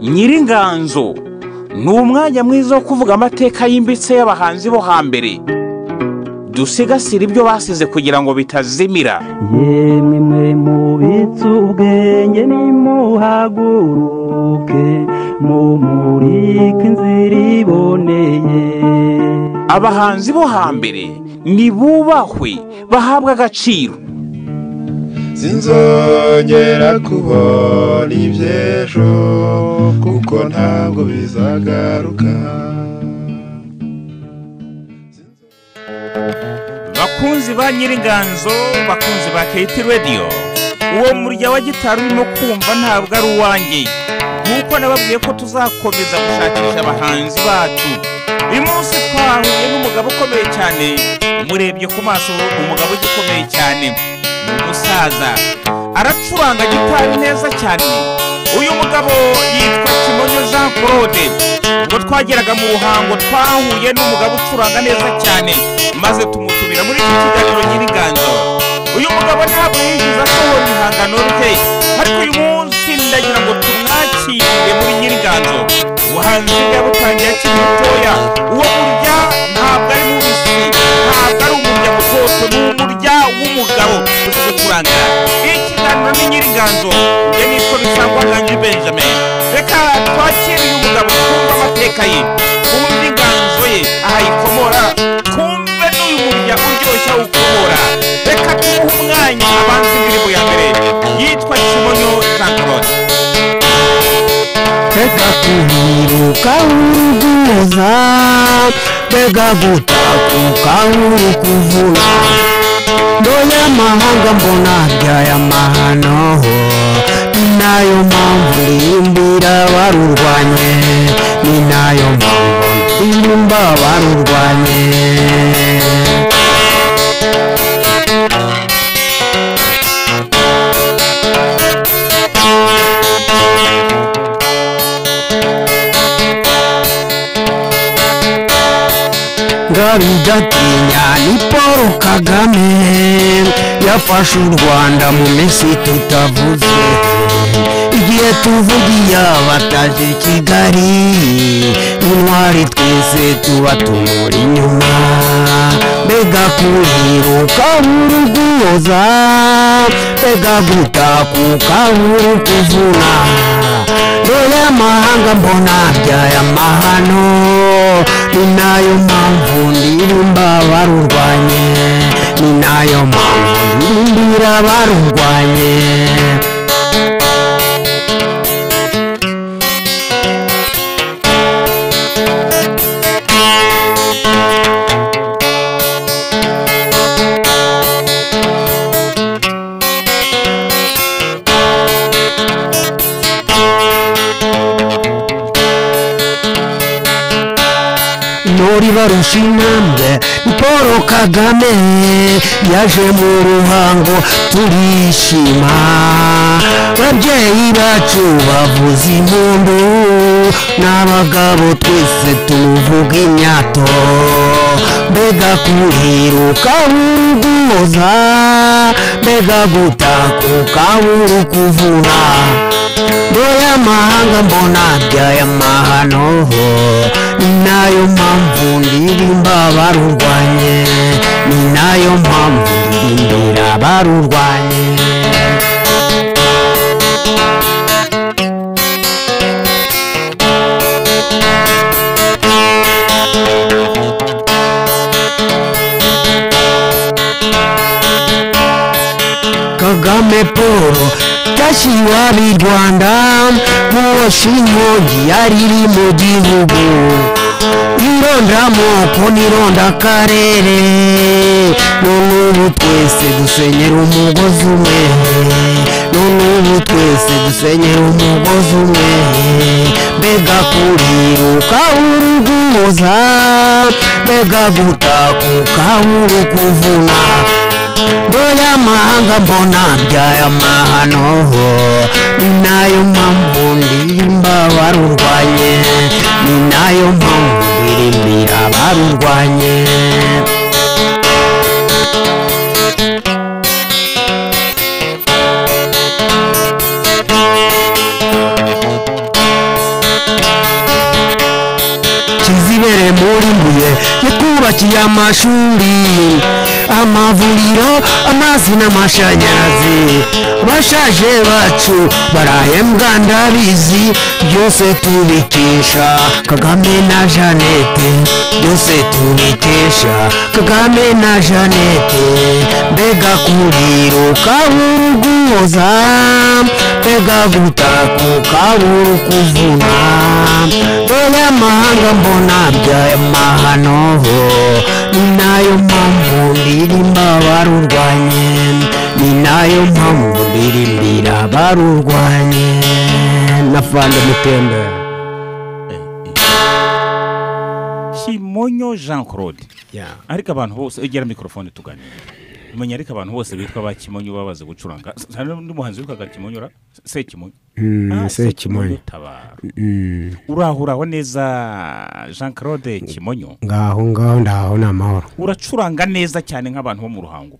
Nyiringanzo ni umwanya mwiza wo kuvuga amateka yimbitse y'abahanzi bo hambere. Dusigasira ibyo basize kugira ngo bitazimira. Yemwe mwe mubitse ubwenge nimuhaguruke mumurike inzira iboneye. Abahanzi bo hambere nibubahwe bahabwa agaciro. Sinzongera kubona iby'ejo kuko ntabwo bizagaruka. Bakunzi ba Nyiringanzo, bakunzi ba KT Radio, uwo murya wa gitari urimo kumva ntabwo ari uwanjye, nkuko nababwiye ko tuzakomeza gushakisha abahanzi bacu. Uyu munsi twahuye n'umugabo ukomeye cyane, umurebye ku maso umugabo ugikomeye cyane, umusaza aracuranga gitari neza cyane. Uyu mugabo yitwa Kimonyo Jean Claude. Ubwo twageraga mu Ruhango twahuye n'umugabo ucuranga neza cyane, maze tumutumira muri iki kiganiro Nyiringanzo. Uyu mugabo ntabwo yigeze asohora ibihangano bye, ariko uyu munsi ndagira ngo tumwakire muri Nyiringanzo. Ubuhanzi bwabutangiye akiri mutoya. Uwo murya ntabwo ari mubisi, ntabwo ari umurya mutoto, ni umurya w'umugabo uzi gucuranga. Ikiganiro ni Nyiringanzo, njye nitwa Bisangwa Nganji Benjamin. Reka twakire uyu mugabo twumve amateka ye, twumve inganzo ye ahayikomora, twumve n'uyu murya uryoshya ukomora. Reka tumuhe umwanya abanza indirimbo ya mbere yitwa Kimonyo Jean Claude. Bega kuhiruka uruguza, bega gutakuka urukuvuna. Ndoya mahanga mbona byaya mahano, ninayo mpamvu ndimbira barurwanye, ninayo mpamvu ndimba barurwanye. Ngabidatinya ni Paul Kagame yafashe u Rwanda mu minsi tutavuze, igihe tuvugiye abataje Kigali, intwari twese tuba tumuri inyuma. Bega kuhiruka uruguza, bega gutakuka urukuvuna. Ndoya mahanga mbona byaya mahano, ninayo mpamvu ndirimba barurwanye, ninayo mpamvu ndirimbira barurwanye. Nori barusha intambwe ni Paul Kagame yaje mu Ruhango turishima. Babyeyi bacu bavuza impundu, n'abagabo twese tuvuga imyato. Bega kuhiruka uruguza, bega gutakuka urukuvuna. Ndoya mahanga mbona byaya mahano, ninayo mpamvu ndirimba barurwanye, ninayo mpamvu ndirimbira barurwanye. Kagame Paul tashiwa b'i Rwanda, muwosha inkongi yariri mu gihugu. Irondamoko n'ironda karere, none ubu twese dusenyera umugozi umwe, none ubu twese dusenyera umugozi umwe. Bega kuhiruka uruguza, bega gutakuka urukuvuna. Ndoya mahanga mbona byaya mahano, ninayo mpamvu ndirimba barurwanye, ninayo mpamvu ndirimbira barurwanye. muri mbuye yatwubakiye amashuri amavuriro amazi n'amashanyarazi bashaje bacu barahembwa ndabizi byose tubikesha Kagame na Jeannette byose tubikesha Kagame na Jeannette mbega kuriruka uruguhoza mbega gutakuka urukuvuna dore amahanga mbona by'amahanoho ni nayo mpamvu ndirimba barurwanye ni nayo mpamvu ndirimbira barurwanye nafande mutembe Kimonyo Jean Claude ariko abantu bose egera microphone tuganira umenya ariko abantu bose bitwa ba Kimonyo babaze gucuranga ndi muhanzi witwa Kimonyora Sekimonyo Sekimonyo urahuraho neza Jean Claude Kimonyo ngaho ndaho namahoro uracuranga neza cyane nk'abantu bo mu ruhango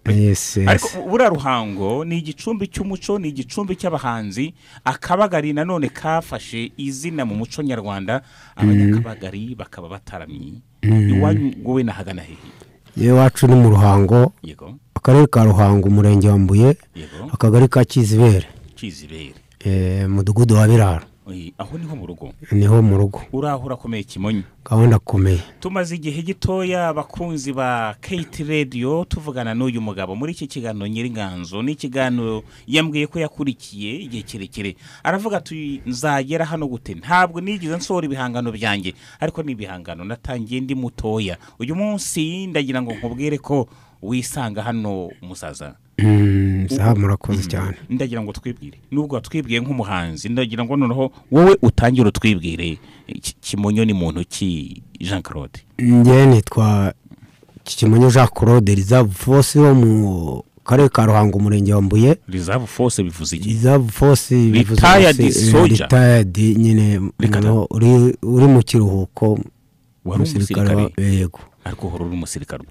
ariko bura ruhango ni igicumbi cy'umuco ni igicumbi cy'abahanzi akabagari nanone kafashe izina mu muco nyarwanda abanyakabagari bakaba bataramye iwanyu wowe nahagana hehe yewacu ni mu ruhango yego akarere ka Ruhango umurenge wa Mbuye akagari ka Kizibere mudugudu wa Biraro aho niho mu rugo urahura komeye Kimonyo gahunda komeye tumaze igihe gitoya abakunzi ba Kate Radio tuvugana n'uyu mugabo muri iki kiganiro Nyiringanzo n'ikiganiro yambwiye ko yakurikiye igihe kirekire aravuga ati nzagera hano gute ntabwo nigize nsora ibihangano byanjye ariko ni ibihangano natangiye ndi mutoya uyu munsi ndagira ngo nkubwire ko wisanga hano umusaza murakoze cyane ndagira ngo twibwire nubwo twibwiye nk'umuhanzi ndagira ngo noneho wowe utangire twibwire Kimonyo ni muntu ki Jean Claude nge nitwa Kimonyo Jean Claude Reserve Force wo mu karere ka Ruhango umurenge wa Mbuye Reserve Force bivuze iki Reserve Force bivuze retired nyine uri mu kiruhuko wari umusirikare yego ariko horo umusirikare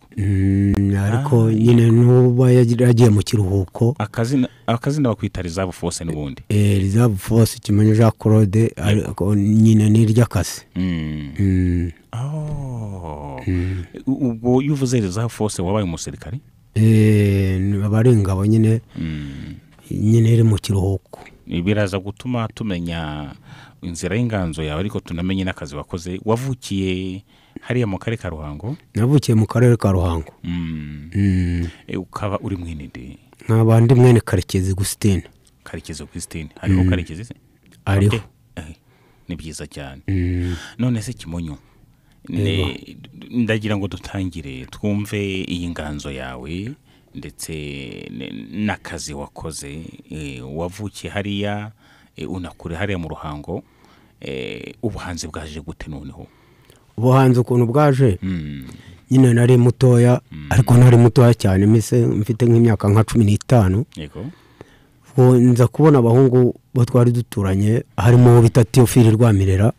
ariko nyine nuba yagiye mu kiruhuko akazina bakwita Reserve Force n'ubundi Reserve Force Kimonyo Jean Claude ariko nyine nirya kase ubwo yuvuze Reserve Force wabaye umusirikare bari ingabo nyine iri mu kiruhuko biraza gutuma tumenya inzira y'inganzo yawe ariko tunamenye n'akazi wakoze wavukiye hariya mu karere ka Ruhango navukiye mu karere ka Ruhango ukaba uri mwininde nk'abandi mwene Karekezi Gustine hariho Karekezi ariho ni byiza cyane none se Kimonyo ndagira ngo dutangire twumve iyi nganzo yawe ndetse n'akazi wakoze wavukiye hariya unakure hariya mu Ruhango ubuhanzi bwaje gute noneho ubuhanzi ukuntu bwaje nyine nari mutoya ariko nari mutoya cyane mfite nk'imyaka nka 15 yego nza kubona abahungu batwari duturanye harimo bita Theophile Rwamirera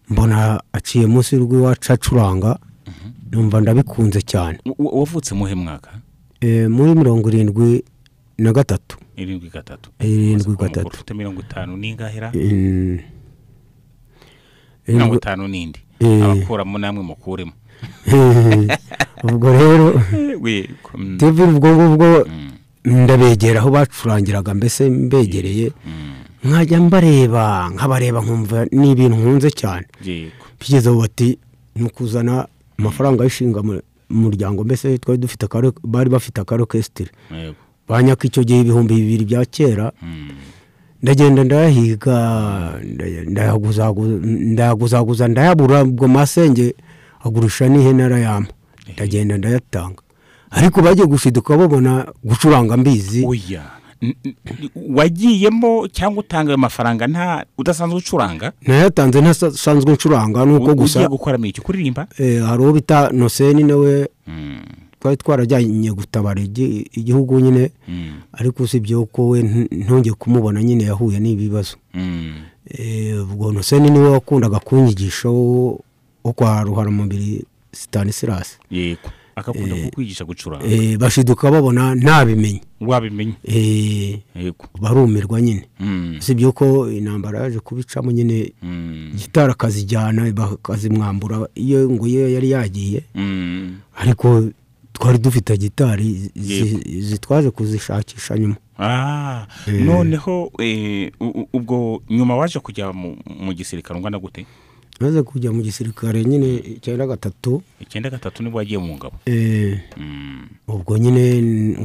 mbona aciye munsi rw'iwacu acuranga numva ndabikunze cyane wavutse muhe mwaka muri 73 73 ufite 50 n'ingahera 50 n'indi abakuramo namwe mukuremo ubwo rero TV ubwo ndabegera aho bacurangiraga mbese mbegereye nkajya nkabareba nkumva ni ibintu nkunze cyane bigeze bati nukuzana amafaranga y'ishinga mu muryango mbese twari dufite bari bafite orchestre banyaka icyo gihe 2000 bya kera ndagenda ndahiga ndayaguzaguza ndayabura ubwo masenge agurisha n'ihene yama ndagenda ndayatanga ariko bagiye gushiduka babona gucuranga mbizi oya wagiyemo cyangwa utanga amafaranga nta udasanzwe ucuranga nayatanze ntasanzwe ucuranga nuko gusa ugiye gukora miki kuririmba hari uwo bita Noseni nawe twari twarajyanye gutabara igihugu nyine ariko usibye uko we ntongeye kumubona nyine yahuye n'ibibazo ubwo Noseni niwe wakundaga kunyigisha uko kwa Ruharamubiri Stanislas yego akakunda kukwigisha gucuranga bashiduka babona ntabimenye wabimenye yego barumirwa nyine sibyo ko intambara yaje kubicamo nyine gitara akazijyana bakazimwambura iyo ngo yari yagiye ariko twari dufite gitari zitwaje kuzishakisha nyuma noneho ubwo nyuma waje kujya mu gisirikare ungana gute maze kujya mu gisirikare nyine 9 nibwo wagiye mu ngabo ubwo nyine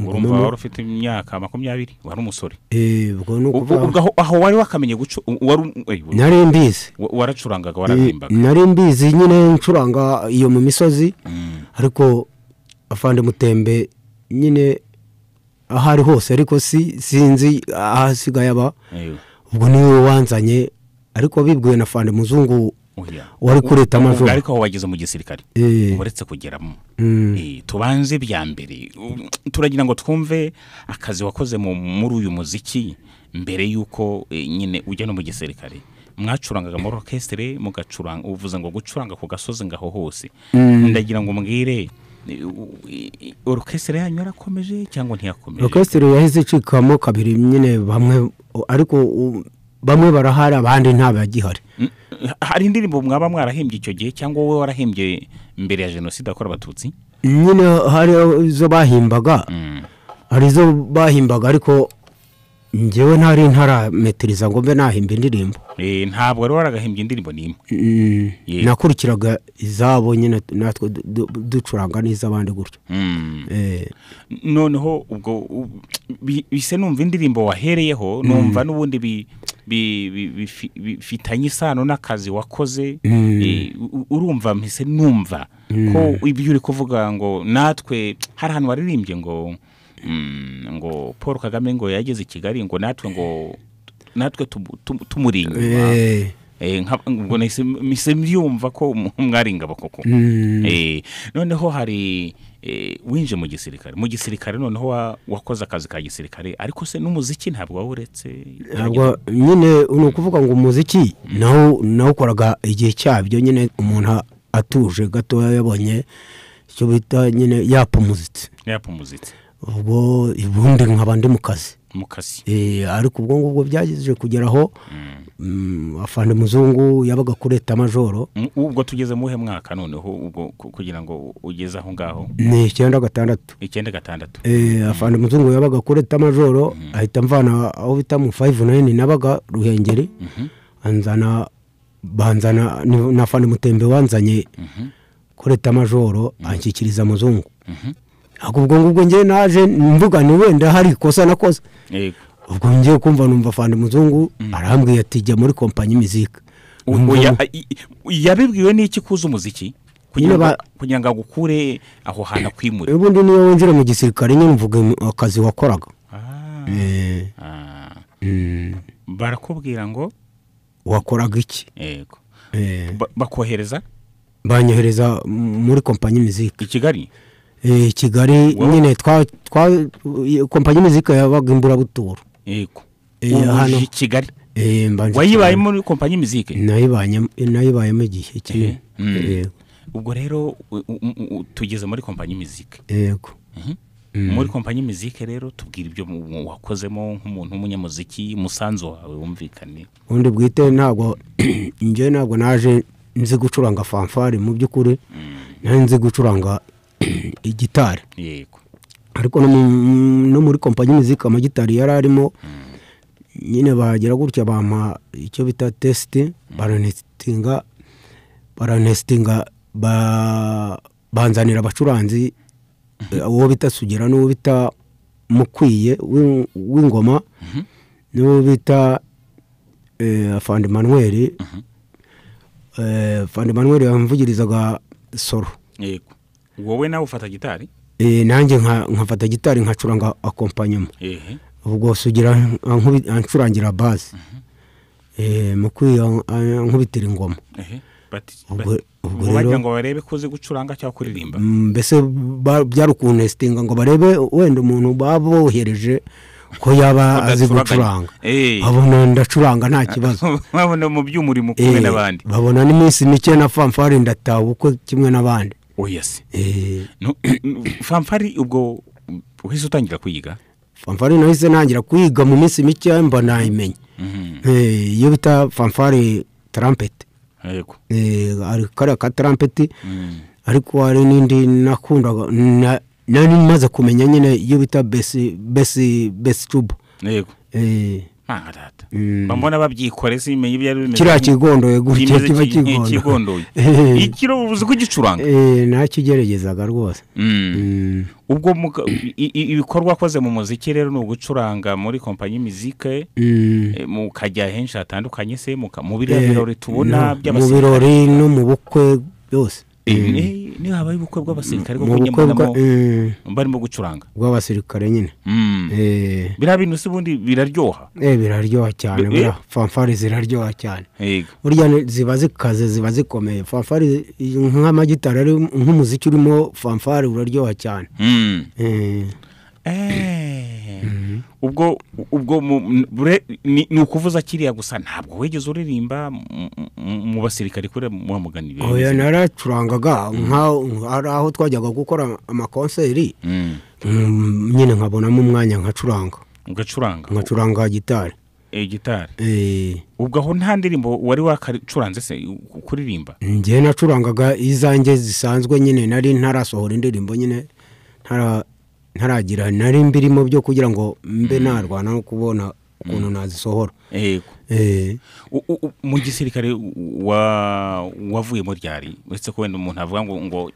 urumva wari ufite imyaka 20 wari umusore ubwo no kuvuga aho wari wakamenye nari mbizi waracurangaga wararimbaga nari mbizi nyine ncuranga iyo mu misozi ariko afande Mutembe nyine ahari hose ariko sinzi ahasigaye aba ubwo niwe wanzanye ariko bibwiwe na afande Muzungu wari kureta amajoro ariko aho wageze mu gisirikare uretse kugeramo tubanze bya mbere turagira ngo twumve akazi wakoze muri uyu muziki mbere yuko nyine ujya no mu gisirikare mwacurangaga muri orchestre mugacuranga uvuze ngo gucuranga ku gasozi ngaho hose ndagira ngo mbwire orchestre yanyu yarakomeje cyangwa ntiyakomeje orchestre yahise icikamo kabiri nyine bamwe ariko bamwe barahari abandi ntabagihari hari indirimbo mwaba mwarahimbye icyo gihe cyangwa wowe warahimbye mbere ya jenoside akora abatutsi nyine hari izo bahimbaga ariko njyewe ntari ntarametiriza ngo mbe nahimba indirimbo ntabwo wari waragahimbye indirimbo n'imwe nakurikiraga izabo nyine natwe ducuranga n'iz'abandi gutyo noneho ubwo bise numva indirimbo wahereyeho numva n'ubundi bifitanye isano n'akazi wakoze urumva mpise numva ko ibyo uri kuvuga ngo natwe hari ahantu waririmbye ngo Paul Kagame ngo yageze i Kigali ngo natwe tumuri inyuma ngo nise mbyumva ko mwari ingabo koko noneho hari winje mu gisirikare noneho wakoze akazi ka gisirikare ariko se n'umuziki ntabwo wawuretse ntabwo nyine ni ukuvuga ngo umuziki nawo ukoraga igihe cyabyo nyine umuntu atuje gatoya yabonye icyo bita nyine yapumuzitse ubwo ibundi nkaba ndi mu kazi ariko ubwo ngubwo byagejeje kugeraho afande Muzungu yabaga kureta amajoro ubwo tugeze muhe mwaka noneho ubwo kugira ngo ugeze aho ngaho ni 96 afande Muzungu yabaga kureta amajoro ahita mvana aho bita mu 59 nabaga Ruhengeri banzana na afande Mutembe wanzanye kureta amajoro anshyikiriza Muzungu ubwo ngubwo ngiye naje mvuga ni wenda hari ikosa nakoze ubwo ngiye kumva numva afande Muzungu arambwiye ati jya muri kompanyi muzika yabibwiwe n'iki kuza umuziki kugira ngo agukure aho hana kwimura ubundi niyo wongera mu gisirikare nyine mvuga akazi wakoraga barakubwira ngo wakoraga iki yego bakohereza banyohereza muri kompanyi muzika i Kigali Kigali nyine kompanyi muzika yabaga Imburabuturo yego hano Kigali wayibaye muri kompanyi muzika nayibayemo igihe kimwe ubwo rero tugeze muri kompanyi muzika yego muri kompanyi muzika rero tubwira ibyo wakozemo nk'umuntu w'umunyamuziki musanzo wawe wumvikane undi bwite ntabwo naje nzi gucuranga fanfare mu by'ukuri nari nzi gucuranga igitari yego ariko no muri kompanyi muzika amagitari yari arimo nyine bagera gutya bampa icyo bita test baranestinga banzanira abacuranzi uwo bita Sugira n'uwo bita Mukwiye w'ingoma n'uwo bita afande Manuel yamvugirizaga solo yego wowe nawe ufata gitari nanjye nkafata gitari nkacuranga akompanyuma ubwo Sugira ancurangira bass Mukwiye nkubitira ingoma ubwo rero ngo barebe kuze gucuranga cyangwa kuririmba mbese byarukunestinga ngo barebe wenda umuntu babohereje ko yaba azi gucuranga babona ndacuranga nta kibazo babona mu by'umurimo kumwe n'abandi babona n'iminsi mike na fanfare ndataha uko kimwe n'abandi oya se fanfari ubwo uhise utangira kwiga? Fanfari nahise nangira kwiga mu minsi mike mba nayimenye. Iyo bita fanfari trumpet. Yego. Ari ka trumpet ariko hari n'indi nakundaga nari maze kumenya nyine iyo bita bass tube. Yego. Bambona babyikore simenye ibyo ari bimeze. Kira kigondoye gutya kiba kigondoye. Ikiro ubuze kugicuranga. Nakigeragezaga rwose. Ubwo ibikorwa akoze mu muziki rero no gucuranga muri kompanyi musique mu kajya henshi hatandukanye se mu birori tubona by'abasirikare. Mu birori no mu bukwe byose. Ni habaye ubukwe bw'abasirikare bwo kunyamana barimo gucuranga bw'abasirikare nyine. Bira bintu se bundi biraryoha. Biraryoha cyane bura fanfari ziraryoha cyane. Burya ziba zikaze ziba zikomeye. Fanfari nk'amagitara ari nk'umuziki urimo fanfari uraryoha cyane. Ubwo ni ukuvuza kiriya gusa ntabwo wegeze uririmba mu basirikare kure mu mugani be. Oya naracurangaga aho twajyaga gukora amakonseri nyine nkabonamo umwanya nkacuranga. Ngacuranga gitari. Gitari. Ubwo aho nta ndirimbo wari wakacuranze se kuririmba? Ngiye nacurangaga izanjye zisanzwe nyine nari ntarasohora indirimbo nyine ntaragira nari mbirimo byo kugira ngo mbe narwana no kubona ukuntu nazisohora. Mu gisirikare wavuye mu ryari uretse ko wenda umuntu avuga ngo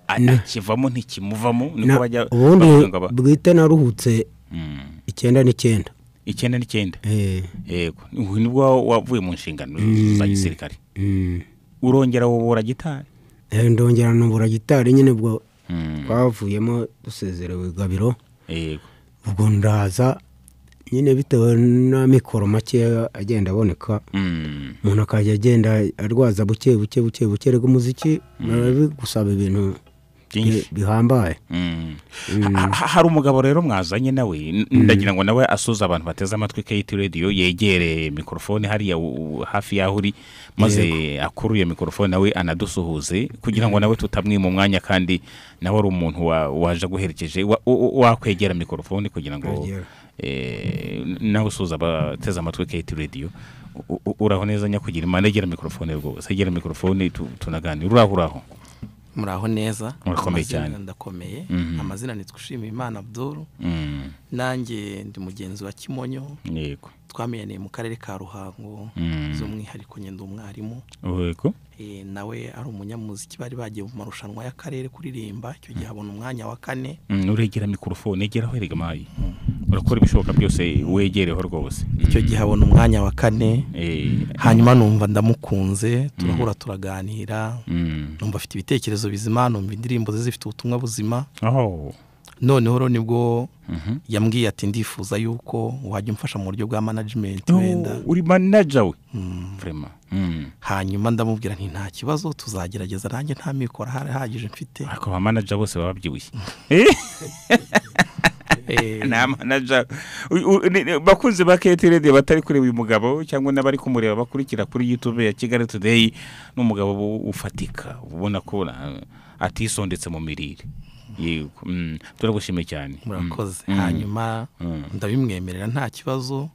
akivamo ntikimuvamo niko bajya ubundi bwite naruhutse 9. Yego nibwo wavuye mu nshingano za gisirikare. Urongera wobora gitari? Ndongera nubura gitari nyine bwo twavuyemo dusezerewe Gabiro. Yego. Ubwo ndaza nyine bitewe na mikoro make agenda aboneka. Umuntu akajya agenda arwaza buke rego umuziki gusaba ibintu bihambaye. Hari umugabo rero mwazanye nawe ndagira ngo nawe asuza abantu bateze amatwi KT Radio yegere mikrofone hariya hafi yaho uri maze akuruye mikrofone nawe anadusuhuze kugira ngo nawe tutamwima umwanya kandi nawe ari umuntu waje guherekeje wakwegera mikrofone kugira ngo nawe usuza bateze amatwi KT Radio. Uraho neza nyakugira imana egera mikrofone rwose egera mikrofone tunaganira uraho. Muraho neza. Murakomeye cyane. Ndakomeye. Amazina nitwa Ushimiyimana Abdul. Nanjye ndi mugenzi wa Kimonyo. Yego. Twamenyaniye mu karere ka Ruhango z'umwihariko nyende umwarimu. Yego. Nawe ari umunyamuziki bari bagiye mu marushanwa y'akarere kuririmba icyo gihe abona umwanya wa 4. Uregera mikrofone egeraho erega mayi. Urakora ibishoboka byose wegereho rwose. Icyo gihe abona umwanya wa 4. Hanyuma numva ndamukunze turahura turaganira. Numva afite ibitekerezo bizima numva indirimbo ze zifite ubutumwa buzima. Noneho rero nibwo yambwiye ati ndifuza yuko wajya umfasha mu buryo bwa management wenda. Uri manager we? Vraiment. Hanyuma ndamubwira nti nta kibazo tuzagerageza nanjye nta mikoro hagije mfite. Ariko ba manager bose bababyibushye. Na manager bakunze ba KT Radio batari kureba uyu mugabo cyangwa nabari kumureba bakurikira kuri YouTube ya Kigali Today n'umugabo ufatika ubona ko atisondetse mu mirire. Yego. Turagushimiye cyane. Murakoze. Hanyuma ndabimwemerera nta kibazo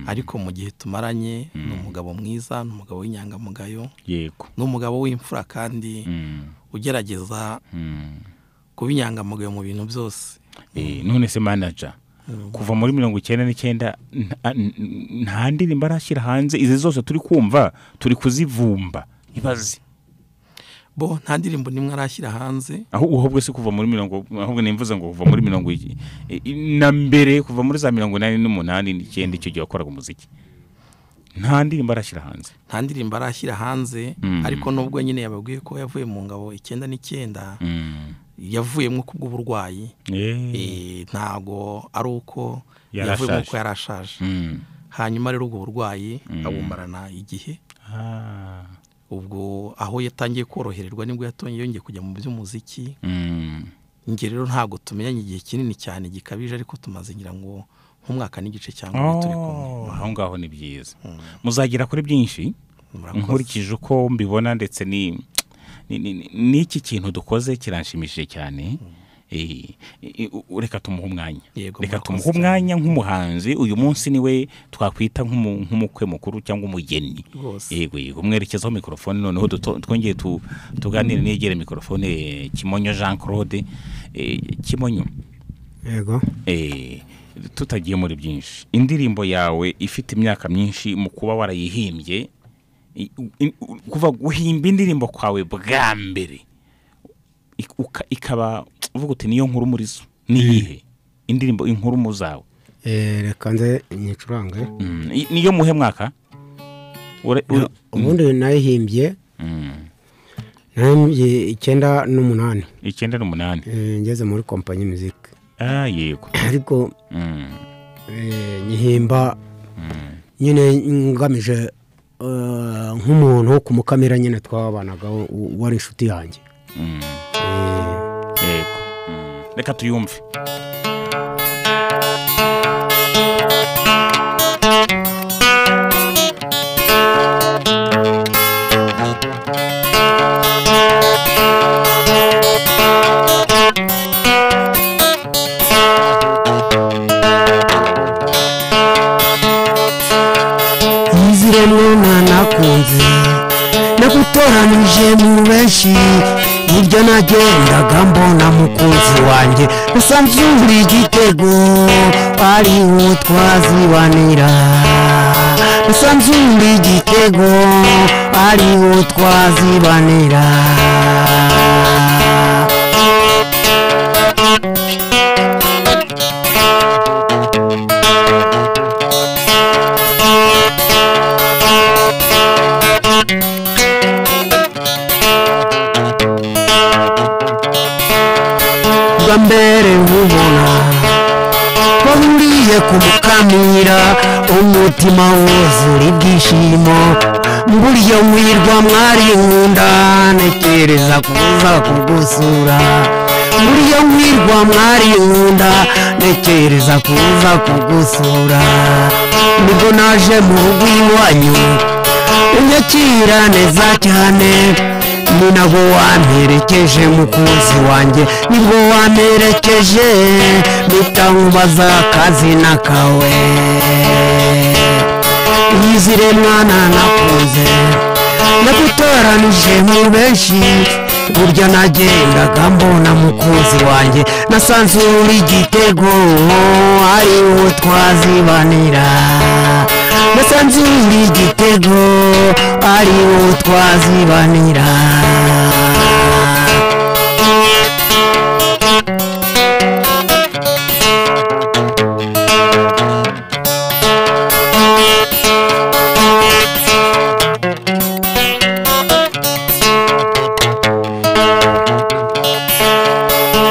ariko mu gihe tumaranye n'umugabo mwiza n'umugabo w'inyangamugayo. Yego. N'umugabo w'imfura kandi ugerageza kuba inyangamugayo mu bintu byose. None se manager kuva muri 99 nta ndirimbo arashyira hanze izi zose turi kumva turi kuzivumba ibazi bo nta ndirimbo nimwe arashyira hanze ahubwo se kuva muri 70 ahubwo nimvuze ngo kuva muri 70 na mbere kuva muri za 88 n'ikindi cyo gihe wakoraga umuziki nta ndirimbo arashyira hanze. Nta ndirimbo arashyira hanze ariko nubwo nyine yababwiye ko yavuye mu ngabo 9 yavuyemo kubw'uburwayi. Ntago ari uko yavuye uko yarashaje. Hanyuma rero ubwo burwayi abumarana igihe. Ubwo aho yatangiye korohererwa nibwo yongeye kujya mu by'umuziki. Nge rero ntago tumenyanye igihe kinini cyane gikabije ariko tumaze ngira ngo nk'umwaka n'igice cyangwa turi kumwe. Aho ngaho ni byiza. Muzagira kuri byinshi nkurikije uko mbibona ndetse n'iki kintu dukoze kiranshimishije cyane. Reka tumuhe umwanya nk'umuhanzi uyu munsi niwe twakwita nk'umukwe mukuru cyangwa umugeni. Yego umwerekezaho mikrofone noneho twongeye tuganire negere mikrofone Kimonyo Jean Claude. Kimonyo, yego tutagiye muri byinshi, indirimbo yawe ifite imyaka myinshi mu kuba warayihimbye, kuva guhimba indirimbo kwawe bwa mbere ikaba uvuga uti niyo nkuru muri zo niyihe indirimbo inkuru mu zawe? Reka nze nyicurange. Niyo muhe mwaka? Ubundi nayihimbye 98 ngeze muri Company Music. Yego. Ariko nyihimba nyine ngamije nk'umuntu wo kumukamera nyine twabanaga wari inshuti yanjye. Yego. Reka tuyumve. Nagutoranije mu benshi buryo nagendaga mbona mukunzi wanjye nasanze uri igitego ari wo twazibanira, nasanze uri igitego ari wo twazibanira. Mbere ubona bahuriye kumukamira umutima wuzura ibyishimo, buryo mwirwa mwari nkunda ntekereza kuza kugusura, buryo mwirwa mwari nkunda ntekereza kuza kugusura. Nibwo naje mu rugo iwanyu unyakira neza cyane, ni nabwo wamperekeje mukunzi wanjye, nibwo wamperekeje mpita nkubaza akazina kawe. Yizire mwana nakunze nagutoranije mu benshi burya nagendaga mbona mukunzi wanjye nasanze uri igitego ari wo twazibanira, nasanze uri igitego ari wo twazibanira.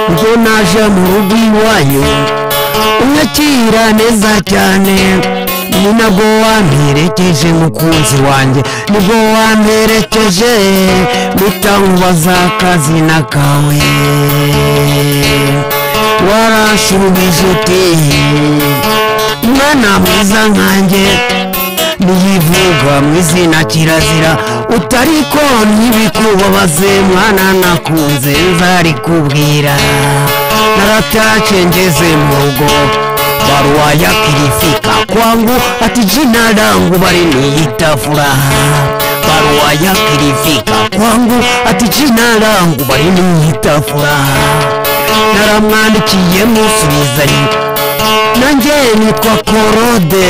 Ubwo naje mu rugo iwanyu unyakira neza cyane, ni nabwo wamperekeje mukunzi wanjye, nibwo wamperekeje mpita nkubaza akazina kawe. Warashubije uti mwana mwiza nkanjye niyivuga mu izina kirazira, utariko ntibikubabaze mwana nakunze nzarikubwira. Naratache ngeze mu rugo barua yakilifika kwangu ati jina langu bali niita Furaha. Barua yakilifika kwangu ati jina langu bali niita Furaha. Naramwandikiye musubizanye nanjye nitwa Korode,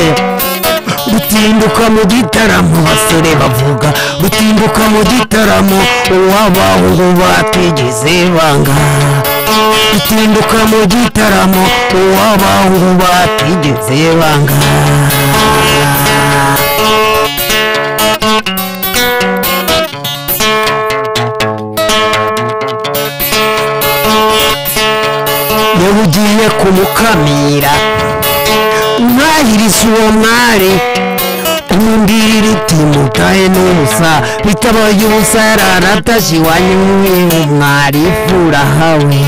rutinduka mu gitaramo basore bavuga, rutinduka mu gitaramo uw'abahungu batigeze banga, rutinduka mu gitaramo uw'abahungu batigeze banga. Yabugiye kumukamira mwahiriza uwo mwari umbwira uti mutahe n'ubusa, bitabaye ubusa yararataje iwanyu umwari Furaha we,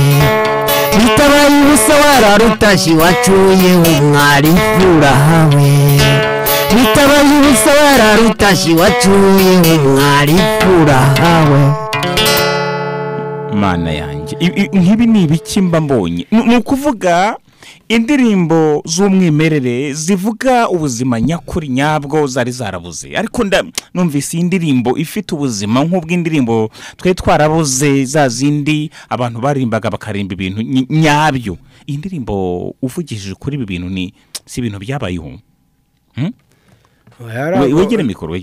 bitabaye ubusa wararutaje iwacuye umwari Furaha we, bitabaye ubusa wararutaje iwacuye umwari Furaha we. mana yanjye nk'ibi ni ibiki mba mbonye ni ukuvuga indirimbo z'umwimerere zivuga ubuzima nyakuri nyabwo zari zarabuze ariko numvise indirimbo ifite ubuzima nk'ubw'indirimbo twe twarabuze za zindi abantu barimbaga bakarimba ibintu nyabyo indirimbo uvugishije kuri ibi bintu ni si ibintu byabayeho wegere mikoro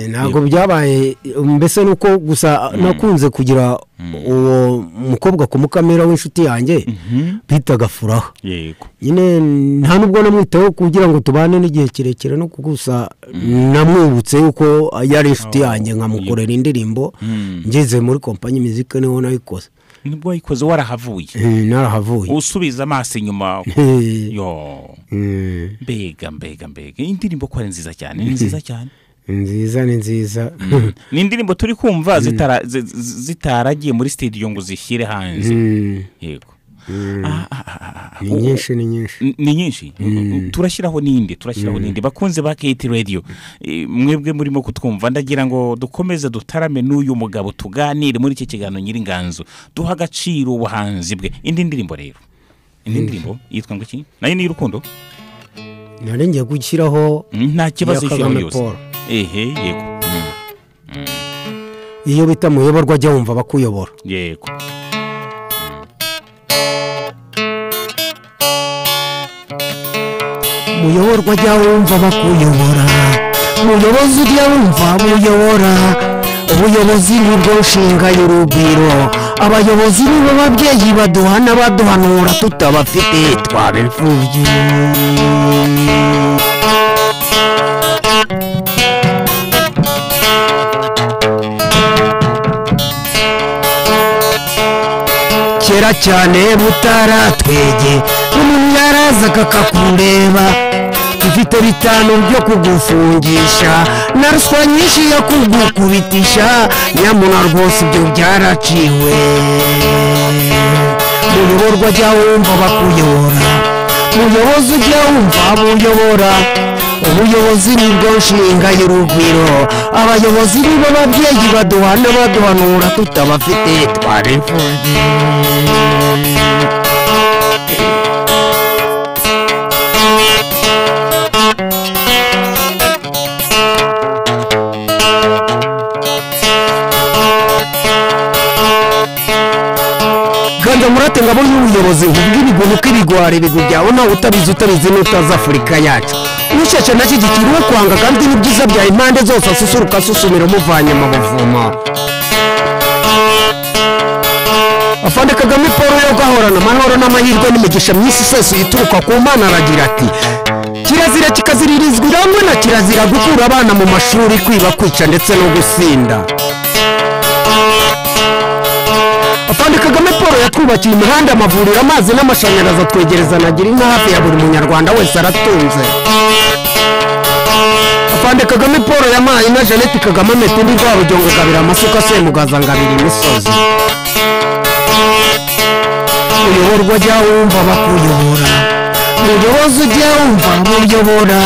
ntabwo byabaye mbese nuko gusa nakunze kugira uwo mukobwa ku mukamera w'inshuti yanjye bitaga Furaha yego nyine nta nubwo namwiteho kugira ngo tubane n'igihe kirekire no kugusa namwibutse yuko yari inshuti yanjye nkamukorera indirimbo ngeze muri kompanyi muzika niho nayikoze nibwo yikoze warahavuye narahavuye usubiza amaso inyuma yo mbega indirimbo ko ari nziza cyane ni nziza cyane ni nziza ni indirimbo turi kumva zitaragiye muri studio ngo zishyire hanze yego ni nyinshi turashyiraho n'indi bakunze ba Kate Radio mwebwe murimo kutwumva ndagira ngo dukomeze dutarame n'uyu mugabo tuganire muri iki kiganiro Nyiringanzo duha agaciro ubuhanzi bwe indi ndirimbo rero indi ndirimbo yitwa ngo iki nayo ni urukundo narengeye gushyiraho nta kibazo cy'yo yose yego iyo bita muyoborwa ajya wumva bakuyobora yego muyoborwa ajya wumva bakuyobora muyobozi ujya wumva muyobora ubuyobozi nibwo nshinga y'urugwiro abayobozi nibo babyeyi baduhana baduhanura tutabafite twaba imfubyi kera cyane butaratwege umuntu yarazaga akakureba ufite bitanu byo kugufungisha na ruswa nyinshi yo kugukubitisha nyamuna rwose ibyo byaraciwe muyoborwa ajya wumva bakuyobora muyobozi ujya wumva buyobora ubuyobozi nibwo nshinga y'urugwiro abayobozi nibo babyeyi baduhana baduhanura tutabafite twari imfubyi ganza murate ngabo y'ubuyobozi bw'ibigunu k'ibigwari bigujyaho nawe utabizi n'utaza Afurika yacu usheshe nashyigikira uwo kwanga kandi n'ibyiza bya impande zose asusuruka asusumira umuvanye mu buvumo afande Kagame Paul yo gahorana amahoro n'amahirwe n'imigisha myinshi isese ituruka ku Mana aragira ati kirazira kikaziririzwa irangwa na kirazira gukura abana mu mashuri kwiba kwica ndetse no gusinda afande Kagame Paul yatwubakiye imihanda amavuriro amazi n'amashanyarazi atwegereza nagira inka hafi ya buri munyarwanda wese aratunze afande Kagame Paul yamaye na Jeannette Kagame Mete ndi rwabujongo gabira amasuka semugaza ngabira imisozi uyoborwa ajya wumva bakuyobora umuyobozi ujya wumva buyobora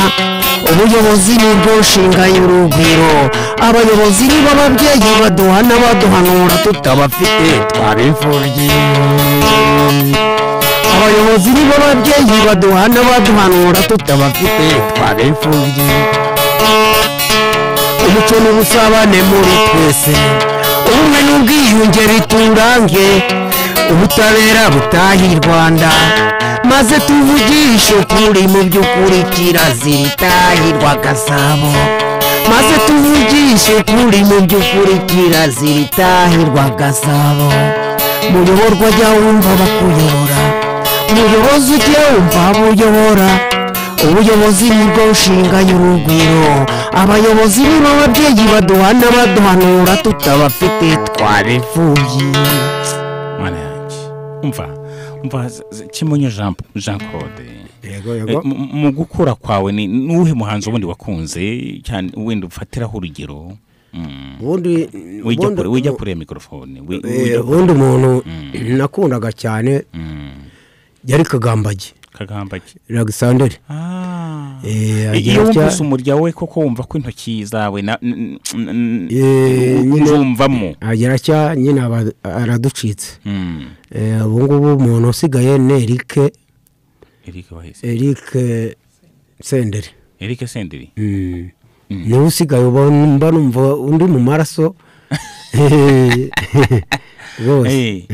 ubuyobozi nibwo nshinga y'urugwiro abayobozi nibo babyeyi baduhana baduhanura tutabafite twari imfubyi abayobozi nibo babyeyi baduhana baduhanura tutabafite twari imfubyi umuco n'ubusabane muri twese ubumwe n'ubwiyunge biturange ubutabera butaha i Rwanda maze tuvugishe ukuri mu by'ukuri kirazira itahirwa Gasabo maze tuvugishe ukuri mu by'ukuri kirazira itahirwa Gasabo muyoborwa ajya wumva bakuyobora muyobozi ujya wumva buyobora ubuyobozi nibwo nshinga y'urugwiro abayobozi nibo babyeyi baduhana baduhanura tutabafite twari imfubyi umva Kimonyo Jean Claude mu gukura kwawe ni uwuhe muhanzi ubundi wakunze cyane wenda ufatiraho urugero wijya kuri mikrofone ubundi umuntu nakundaga cyane yari Kagambage Alexander iyo wumvise umurya we koko wumva ko intoki zawe uzumvamo agera cya nyine araducitse ubu ngubu umuntu usigaye ni Eric Senderi niwe usigaye mba numva undi mu maraso rwose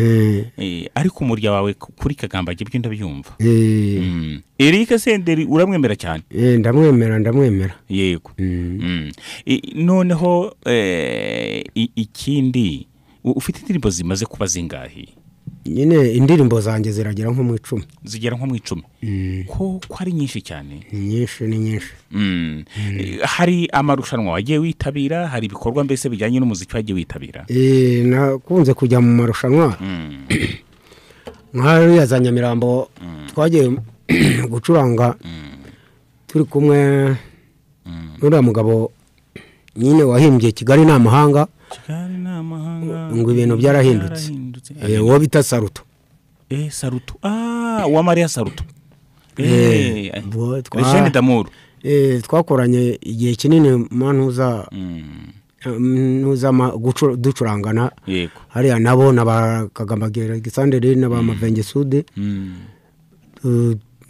ariko umurya wawe kuri Kagambage ibyo ndabyumva Eric Senderi uramwemera cyane ndamwemera yego noneho ikindi ufite indirimbo zimaze kuba zingahe nyine indirimbo zanjye ziragera nko mu 10 zigera nko mu 10 ko ari nyinshi cyane ni nyinshi hari amarushanwa wagiye witabira hari ibikorwa mbese bijyanye n'umuziki wagiye witabira nakunze kujya mu marushanwa nk'aho ya Nyamirambo twagiye gucuranga turi kumwe n'uriya mugabo nyine wahimbye Kigali n'amahanga ngo ibintu byarahindutse uwo bita Saruto wa Maria Saruto Legende d'Amour twakoranye igihe kinini manuza ducurangana hariya nabo n'abakagambagera Gisandere n'abamavenge Sude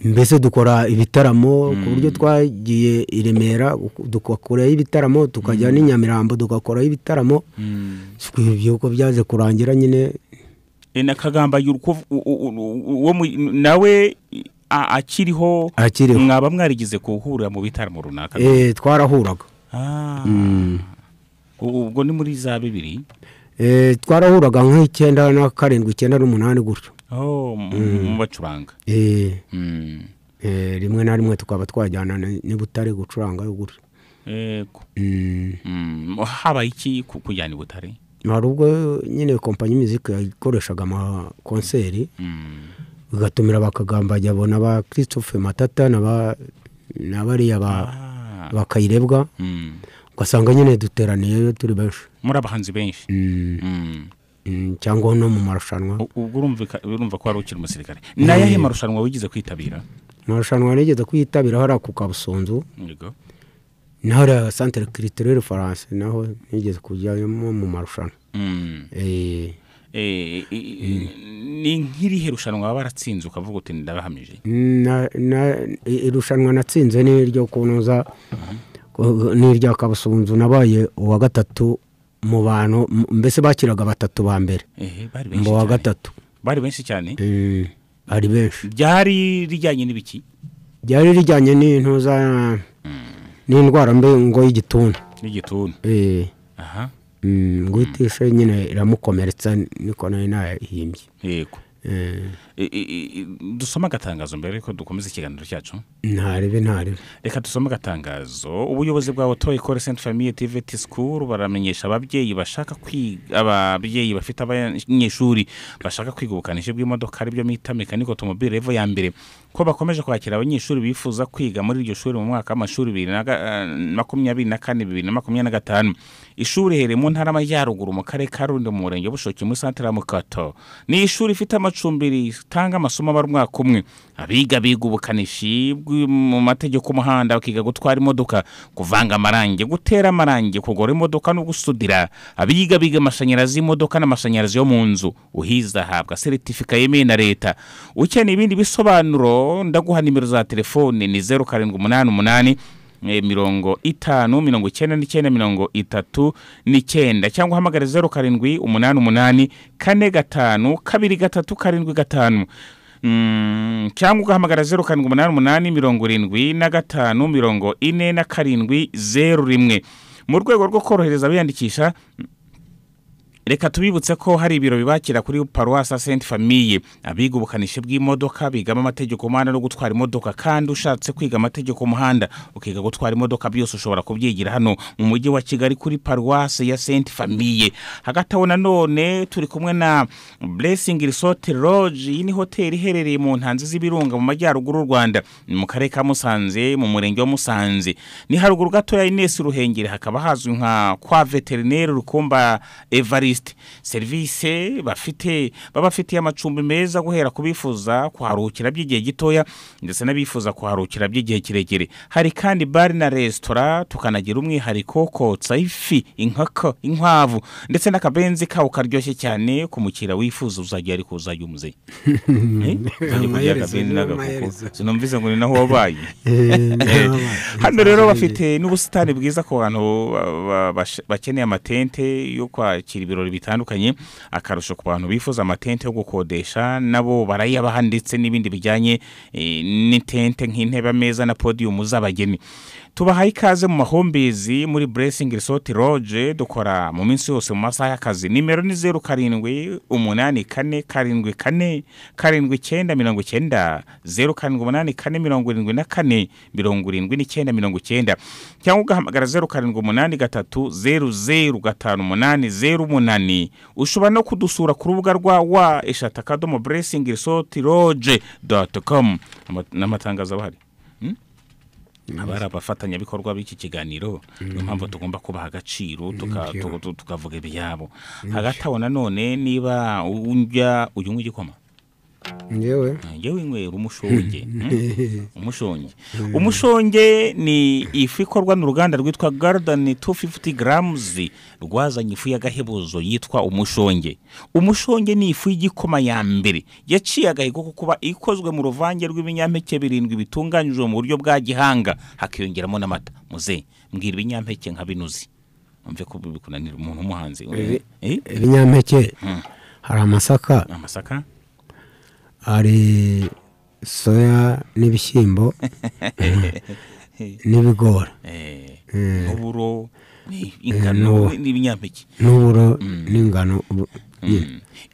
mbese dukora ibitaramo ku buryo twagiye i Remera dukora ibitaramo tukajya n'Inyamirambo dugakora ibitaramo byuko byaje kurangira nyine na Kagambage nawe akiriho mwaba mwarigize kuhura mu bitaramo runaka twarahuraga ubwo ni muri za 2 twarahuraga nk'9 na 7 9 n'umunani gutyo mu bacuranga rimwe na rimwe tukaba twajyana n'Ibutare gucuranga yo gutyo habaye iki kujyana Ibutare hari ubwo nyine kompanyi music yakoreshaga ama konseri bigatumira bakagambajya abona ba Christophe Matata n'abariya bakayirebwa ugasanga nyine duteraniye turi benshi muri abahanzi benshi cyangwa no mu marushanwa ubwo urumva ko ari ukiri umusirikare nayahe marushanwa wigize kwitabira marushanwa nigeze kwitabira hari ku Kabusonzo yego naho Centre Culturel France naho nigeze kujyamo mu marushanwa ni nk'irihe rushanwa baratsinze ukavuga uti ndabahamije irushanwa natsinze ni iryo kunoza ni irya Kabusonzo nabaye uwa gatatu mu bantu mbese bakiraga batatu ba mbere mu wa gatatu bari benshi cyane ari benshi byari rijyanye n'ibiki byari rijyanye n'intuza n'indwara mbe ngo y'igituntu aha ngo itishe nyine iramukomeretsa niko nayihimbye yego dusoma agatangazo mbere ko dukomeza ikiganiro cyacu ntarebe reka dusoma agatangazo ubuyobozi bwa Auto Ecole Sainte Famille TVT School baramenyesha ababyeyi bashaka kwiga ababyeyi bafite abanyeshuri bashaka kwiga ubukanisha bw'imodoka ari byo mita mechanical automobile level ya mbere ko bakomeje kwakira abanyeshuri bifuza kwiga muri iryo shuri mu mwaka w'amashuri 2024-2025 ishuri here mu ntara y'Amajyaruguru mu karere ka Rulindo mu murenge w'Ubushoki muri centre ya Mukato ni ishuri ifite amacumbiri tanga amasomo bar mwaka umwe abiga ubukanishi mu mategeko y'umuhanda bakiga gutwara imodoka kuvanga amarangi gutera amarangi kugora imodoka no gusudira abiga amashanyarazi y'imodoka n'amashanyarazi yo mu nzu uhiza habwa certificate yemewe na leta ukeneye ibindi bisobanuro ndaguha nimero za telefone ni 0788 5099 cyangwa hamagara 0788 45 cyangwa ugahamagara 0788 mu rwego rwo korohereza abiyandikisha reka tubibutse ko hari ibiro bibakira kuri Paroisse Sainte Famille abiga ubukanishe bw'imodoka bigama amategeko y'umuhanda no gutwara imodoka kandi ushatse kwiga amategeko y'umuhanda ukiga gutwara imodoka byose ushobora kubyigira hano mu mujyi wa Kigali kuri Paroisse ya Sainte Famille hagatabona none turi kumwe na Blessing Resort Lodge iyi ni hotel iherereye mu ntanzi z'ibirunga mu majyaruguru y'u Rwanda mu karere ka Musanze mu murenge wa Musanze ni haruguru gato ya Ines Ruhengeri hakaba hazwi nka kwa Veterinaire Rukumba Evariste serivisi bafitiye amacumbi meza guhera kubifuza kuharuhukira by'igihe gitoya ndetse n'abifuza kuharuhukira by'igihe kirekire. Hari kandi bar na restaurant, tukanagira umwihariko kotsa ifi, inkwavu ndetse n'akabenzi kawo karyoshye cyane ku mukira wifuza uzajya ari kuzajya umuze. Sinumvise ngo ni naho wabaye. Hano rero bafite n'ubusitani bwiza ku bantu bakeneye amatente yo kwakira ibirori bitandukanye. Akarusho ku bantu bifuza amatente yo gukodesha nabo barayabaha ndetse n'ibindi bijyanye n'itente nk'intebe, ameza na podium z'abageni. Tubahaye ikaze mu mahombezi muri Blessing Resort Lodge. Dukora mu minsi yose mu masaha y'akazi. Nimero ni 0784 794 0784 74 cyangwa ugahamagara 0783005808. Ushobora no kudusura ku rubuga rwa eshatu.blessingresortlodge.com. n'amatangazo abahari. Abara bafatanya bikorwa b'iki kiganiro niyo mpamvu tugomba kubaha agaciro tukavuga ibyabo. Hagatawona none niba unjya uyungu igikoma ngewe nywera umushonge ni ifu ikorwa n'uruganda rwitwa Garden 250 grams rwazanye ifu y'agahebuzo yitwa umushonge. Umushonge ni ifu y'igikoma ya mbere yaciye agahigo kuba ikozwe mu ruvange rw'ibinyampeke 7 bitunganyijwe mu buryo bwa gihanga hakiyongeramo n'amata. Muze mbwira ibinyampeke nka binuzi umve ko bikunanira umuntu umuhanzi. Ibinyampeke hari amasaka ari soya n'ibishyimbo n'ibigori n'uburo n'ingano n'ibinyampeke n'ingano.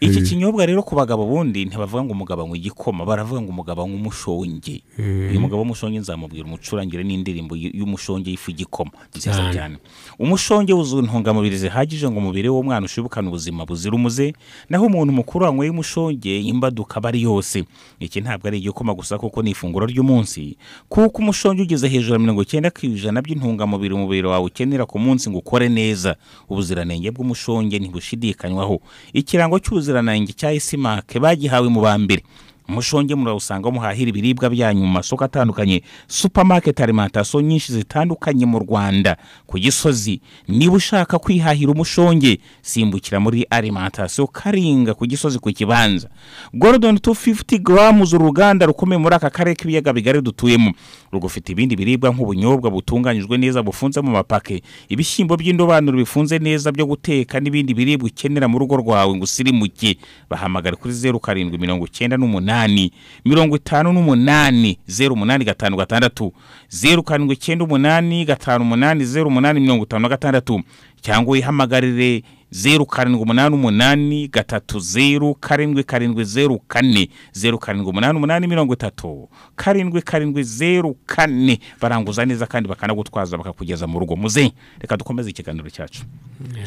Iki kinyobwa rero ku bagabo bundi ntibavuga ngo umugabo ngo igikoma, baravuga ngo umugabo nk'umushonge. Uyu mugabo w'umushonge nzamubwira umucurangire n'indirimbo y'umushonge y'ifu igikoma nziza cyane. Umushonge wuzuye intungamubiri zihagije ngo umubiri w'umwana ushibukana ubuzima buzira umuze, naho umuntu mukuru anywe y'umushonge imbaduka bari yose. Iki ntabwo ari igikoma gusa kuko ni ifunguro ry'umunsi, kuko umushonge ugeze hejuru ya 90% by'intungamubiri umubiri wawe ukenera ku munsi ngo ukore neza. Ubuziranenge bw'umushonge ntibushidikanywaho. Ikirango cy'ubuziranenge cya Isimake bagihawe mu bambere. Umushonge murawusanga muhahira ibiribwa byanyu mu masoko atandukanye, supermarket, alimentation nyinshi zitandukanye mu Rwanda. Ku Gisozi niba ushaka kwihahira umushonge simbukira muri alimentation Karinga ku Gisozi ku kibanza. Gordon 250 grams uruganda rukomeye muri aka karere k'ibiyaga bigari dutuyemo. Rugufite ibindi biribwa nk'ubunyobwa butunganyijwe neza bufunze mu mapake, ibishyimbo by'indobanuro bifunze neza byo guteka n'ibindi biribwa ukenera mu rugo rwawe ngo usirimuke. Bahamagara kuri 0798 58 0856 0798 cyangwa uyihamagarire 0788 30 0788 30 baranguza neza kandi bakanagutwaza bakakugeza mu rugo. Muze reka dukomeze ikiganiro cyacu.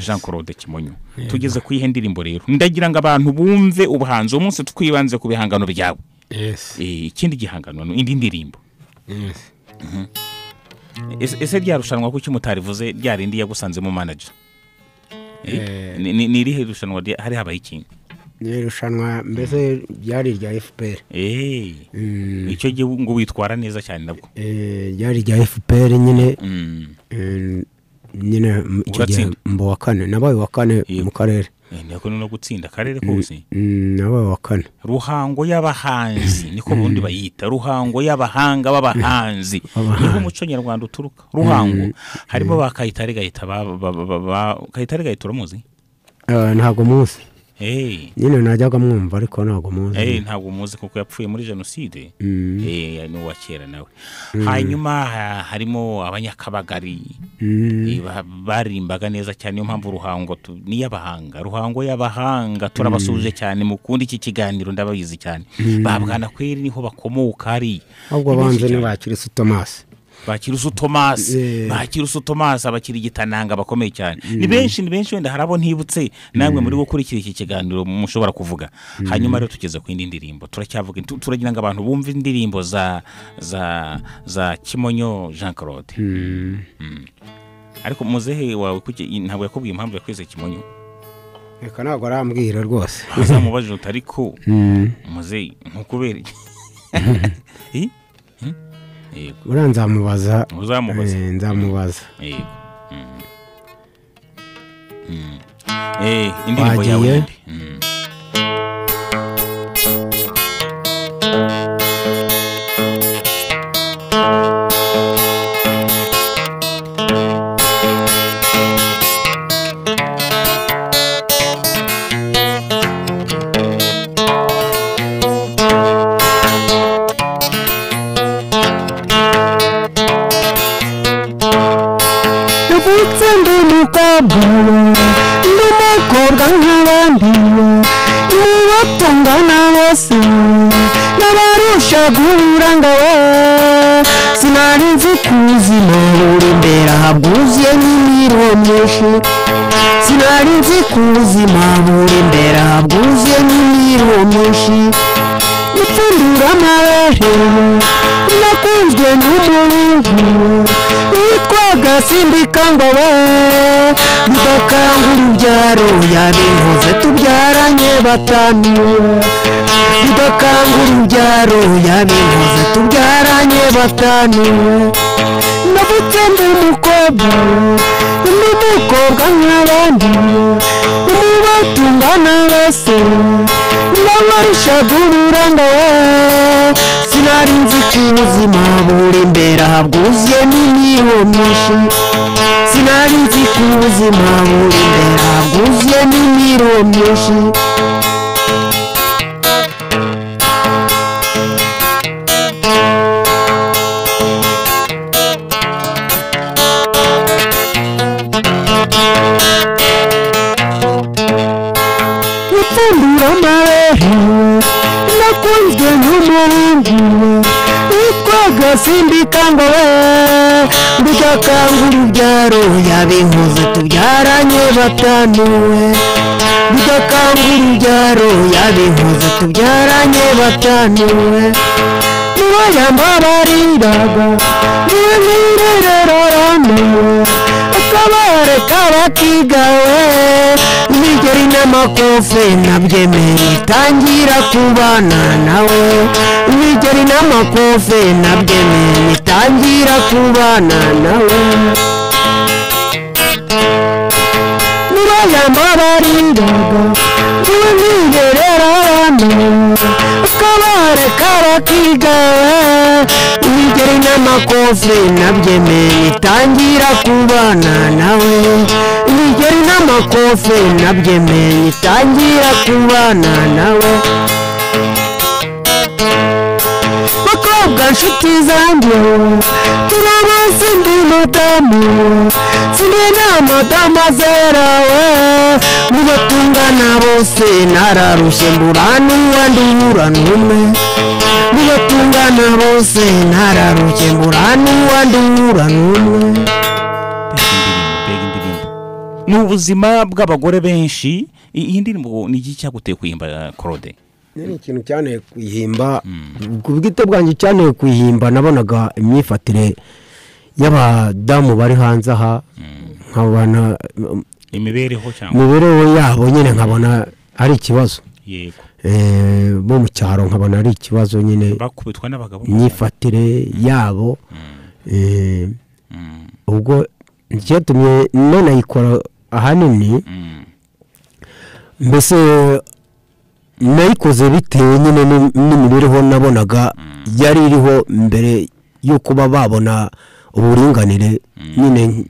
Jean Claude Kimonyo tugeze ku ihe ndirimbo rero. Ndagira ngo abantu bumve ubuhanzi umunsi twibanze ku bihangano byawe. Ikindi gihangano indi ndirimbo. Ese ryarushanwa kuki mutarivuze ryarindi yagusanze mu manager? Ni rihe rushanwa hari habaye iki? Ni rushanwa mbese byari rya FPR. Icyo gihe ngo witwara neza cyane nabwo. Ryari rya FPR nyine. Nyine mbo wakane nabaye wakane mu karere. Niko no gutsinda karere kose. Nabaye wakane. Ruhango y'abahanzi niko bundi bayita, ruhango y'abahanga b'abahanzi. Niho umuco nyarwanda uturuka. Ruhango harimo bakayitare gahita kayitare gahita uramuzi? Ntago muzi. Nyine najyaga mwumva ariko ntago muzi. Ntago muzi kuko yapfuye muri genocide. Ni wakera nawe. Hanyuma harimo abanyakabagari barimbaga neza cyane. Niyo mpamvu ruhango ni y'abahanga, ruhango y'abahanga turabasuje cyane mukundi iki kiganiro ndabayizi cyane. Babwana kweri niho bakomoka ari. Ahubwo banze ni bakirisu Thomas. Bakirusu Thomas abakiri gitananga bakomeye cyane. Ni benshi wenda harabo ntibutse namwe muri gukurikira iki kiganiro mushobora kuvuga. Hanyuma rero tugeze ku indi ndirimbo turacyavuga turagira ngo abantu bumve indirimbo za Kimonyo Jean Claude. Ariko muzehe wawe kuki ntabwo yakubwiye impamvu yakweze Kimonyo? reka ntabwo arambwira rwose azamubajije utariko muzeyi nkukubera yego buriya nzamubaza nzamubaza yego indirimbo yawe n'umukobwa nk'abandi batungana bose n'abarusha guhura ngo sinari nzi kuzima buri imbere habwuzuye n'imiro myinshi sinari nzi kuzima buri imbere habwuzuye n'imiro myinshi nipfundura amabere nakunzwe n'umuhungu witwaga Simbikangabo Rudakanga urubyaro yabinkoze tubyaranye batanu Rudakanga urubyaro yabinkoze tubyaranye batanu navutse ndi umukobwa nk'abandi batungana bose n'abarusha guhura ngo sinari nzi kuzima buri imbere habwuzuye n'imiro myinshi sinari nzi kuzima buri imbere habwuzuye n'imiro myinshi nipfundura amabere nakunzwe n'umuhungu witwaga Simbikangabo Rudakanga urubyaro yabinkoze tubyaranye batanu Rudakanga urubyaro yabinkoze tubyaranye batanu niba yambabariraga niba nirererana akabare k'abakigawe imigeri n'amakofe nabyemeye itangira kubana nawe imigeri n'amakofe nabyemeye itangira kubana nawe niba yambabariraga niba nirererana akabare k'abakigawe imigeri n'amakofe nabyemeye itangira kubana nawe imigeri n'amakofe nabyemeye itangira kubana nawe bakobwa nshuti zanjye turabazi ndi madamu sindi na madamu azerawe mu batungana bose nararushye mbura n'uwandura n'umwe mu batungana bose nararushye mbura n'uwandura n'umwe ni ubuzima bw'abagore benshi iyi ndirimbo ni iki cyaguteye kuyihimba Claude ni ikintu cyane kuyihimba ku bwite bwanjye cyane kuyihimba nabonaga imyifatire y'abadamu bari hanze aha nkabona imibereho yabo nyine nkabona ari ikibazo yego bo mu cyaro nkabona ari ikibazo nyine bakubitwa n'abagabo imyifatire yabo ubwo cyatumye none ayikora ahanini mbese nayikoze bitewe nyine n'imibereho nabonaga yari iriho mbere yo kuba babona uburinganire nyine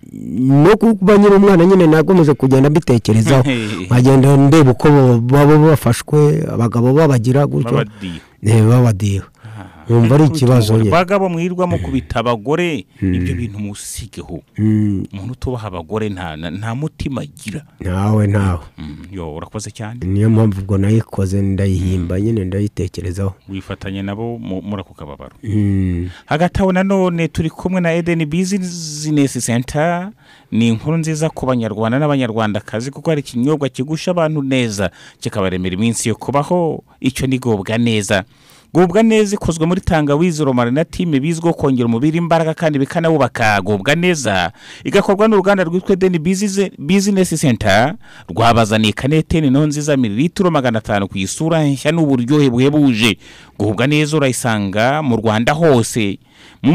no kuba nyine umwana nyine nagomeje kugenda mbitekerezaho nkagenda ndeba uko baba bafashwe abagabo babagira gutyo babadiha numva ari ikibazo nye bagabo mwirwa mu kubita abagore ibyo bintu musigeho umuntu utubaha abagore nta mutima agira nawe yo urakoze cyane niyo mpamvu ubwo nayikoze ndayihimba nyine ndayitekerezaho wifatanye nabo muri ako kababaro hagati aho nanone turi kumwe na Eden Business Center ni inkuru nziza ku banyarwanda n'abanyarwandakazi kuko ari ikinyobwa kigusha abantu neza kikabaremera iminsi yo kubaho icyo nigobwa neza gubwa neza ikozwe muri tangawizi romarine na time bizwiho kongera umubiri imbaraga kandi bikanawubaka. Gubwa neza igakorwa n'uruganda rwitwa Deni Business Center rwabazaniye kanete no nziza mililitiro 500 ku isura nshya n'uburyohe buhebuje. Gubwa neza urayisanga mu Rwanda hose, mu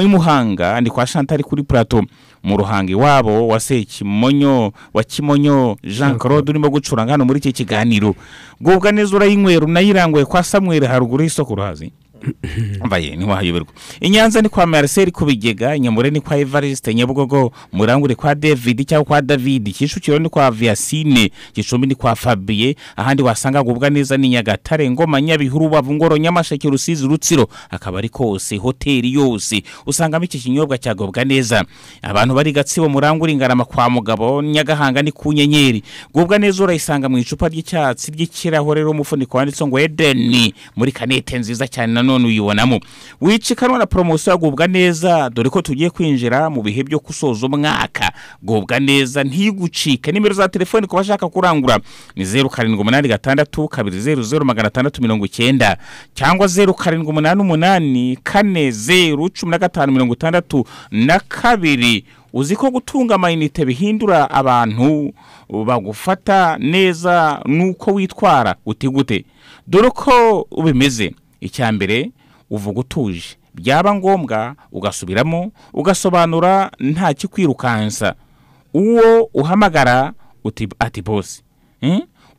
Muhanga ndi kwa Chantal kuri Plateau, mu Ruhange wabo wa Sekimonyo wa Kimonyo Jean Claude urimo gucuranga hano muri iki kiganiro. Gubwa neza urayinywera unayiranguye kwa Samuel haruguru y'isoko Ruhazi. Mbaye ni wahayoberwa. Inyanza ni kwa Marcel kubigega, Nyamure ni kwa Evariste, Nyabugogo Murangure kwa David cyangwa kwa David, Kicukiro ni kwa Viasine, Gicumbi ni kwa Fabien, ahandi wasanga gubwa neza ni Nyagatare, Ngoma, Nyabihuru, Bavungoro, Nyamasheke, Rusizi, Rutsiro, akabari kose, hoteli yose usangamo iki kinyobwa cya gubwa neza. Abantu bari Gatsibo, Murangure, Ngarama kwa Mugabo, Nyagahanga ni ku Nyenyeri. Gubwa neza urayisanga mu icupa ry'icyatsi ry'ikirahure umufuniko wanditse ngo Eden muri kanete nziza cyane none uyibonamo. Wicikanwa na promotion ya gubwa neza, dore ko tugiye kwinjira mu bihe byo kusoza umwaka. Gubwa neza ntigucike. Nimero za telefone ko bashaka kurangura ni 0786200690 cyangwa 0788401562. Uziko gutunga amayinite bihindura abantu bagufata neza nuko witwara utigute. Dore ko ubimeze, icyambere uvuga utuje, byaba ngombwa ugasubiramo ugasobanura nta kikwirukansa. Uwo uhamagara ati boss,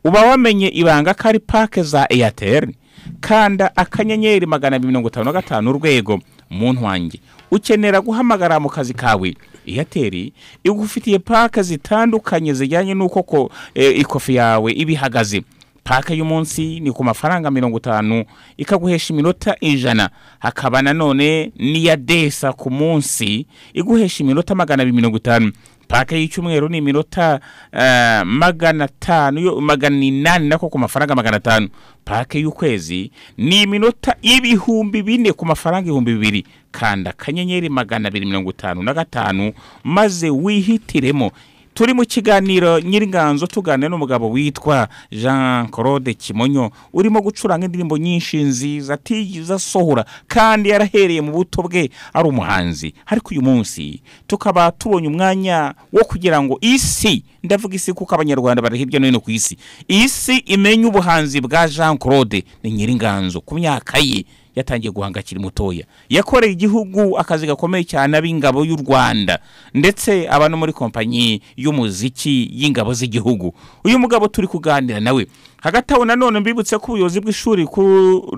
uba wamenye ibanga kari pake za Airtel, kanda akanyenyeri 255 urwego. Muntu wanjye ukenera guhamagara mu kazi kawe, Airtel igufitiye pake zitandukanye zijyanye nuko ikofi yawe ibihagaze. Pake y'umunsi ni ku mafaranga 50 ikaguhesha iminota 100. Hakaba nanone niya desa ku munsi iguhesha iminota 250. Pake y'icyumweru ni iminota 800 nako ku mafaranga 500. Pake y'ukwezi ni iminota 4,000 ku mafaranga 2,000. Kanda kanyenyeri 255 maze wihitiremo. Turi mu kiganiro Nyiringanzo tuganira n'umugabo witwa Jean Claude Kimonyo urimo gucuranga indirimbo nyinshi nziza tigiza sohora kandi yarahereye mu buto bwe ari umuhanzi. Ariko uyu munsi tukaba tubonye umwanya wo kugira ngo isi, ndavuga isi kuko abanyarwanda bari hirya no hino ku isi, isi imenye ubuhanzi bwa Jean Claude Nyiringanzo. Ku myaka ye yatangiye guhanga kiri mutoya, yakoreye igihugu akazi gakomeye cyane ab'ingabo y'u Rwanda ndetse abantu muri kompanyi y'umuziki y'ingabo z'igihugu. Uyu mugabo turi kuganira nawe. Hagati aho nanone mbibutse ko ubuyobozi bw'ishuri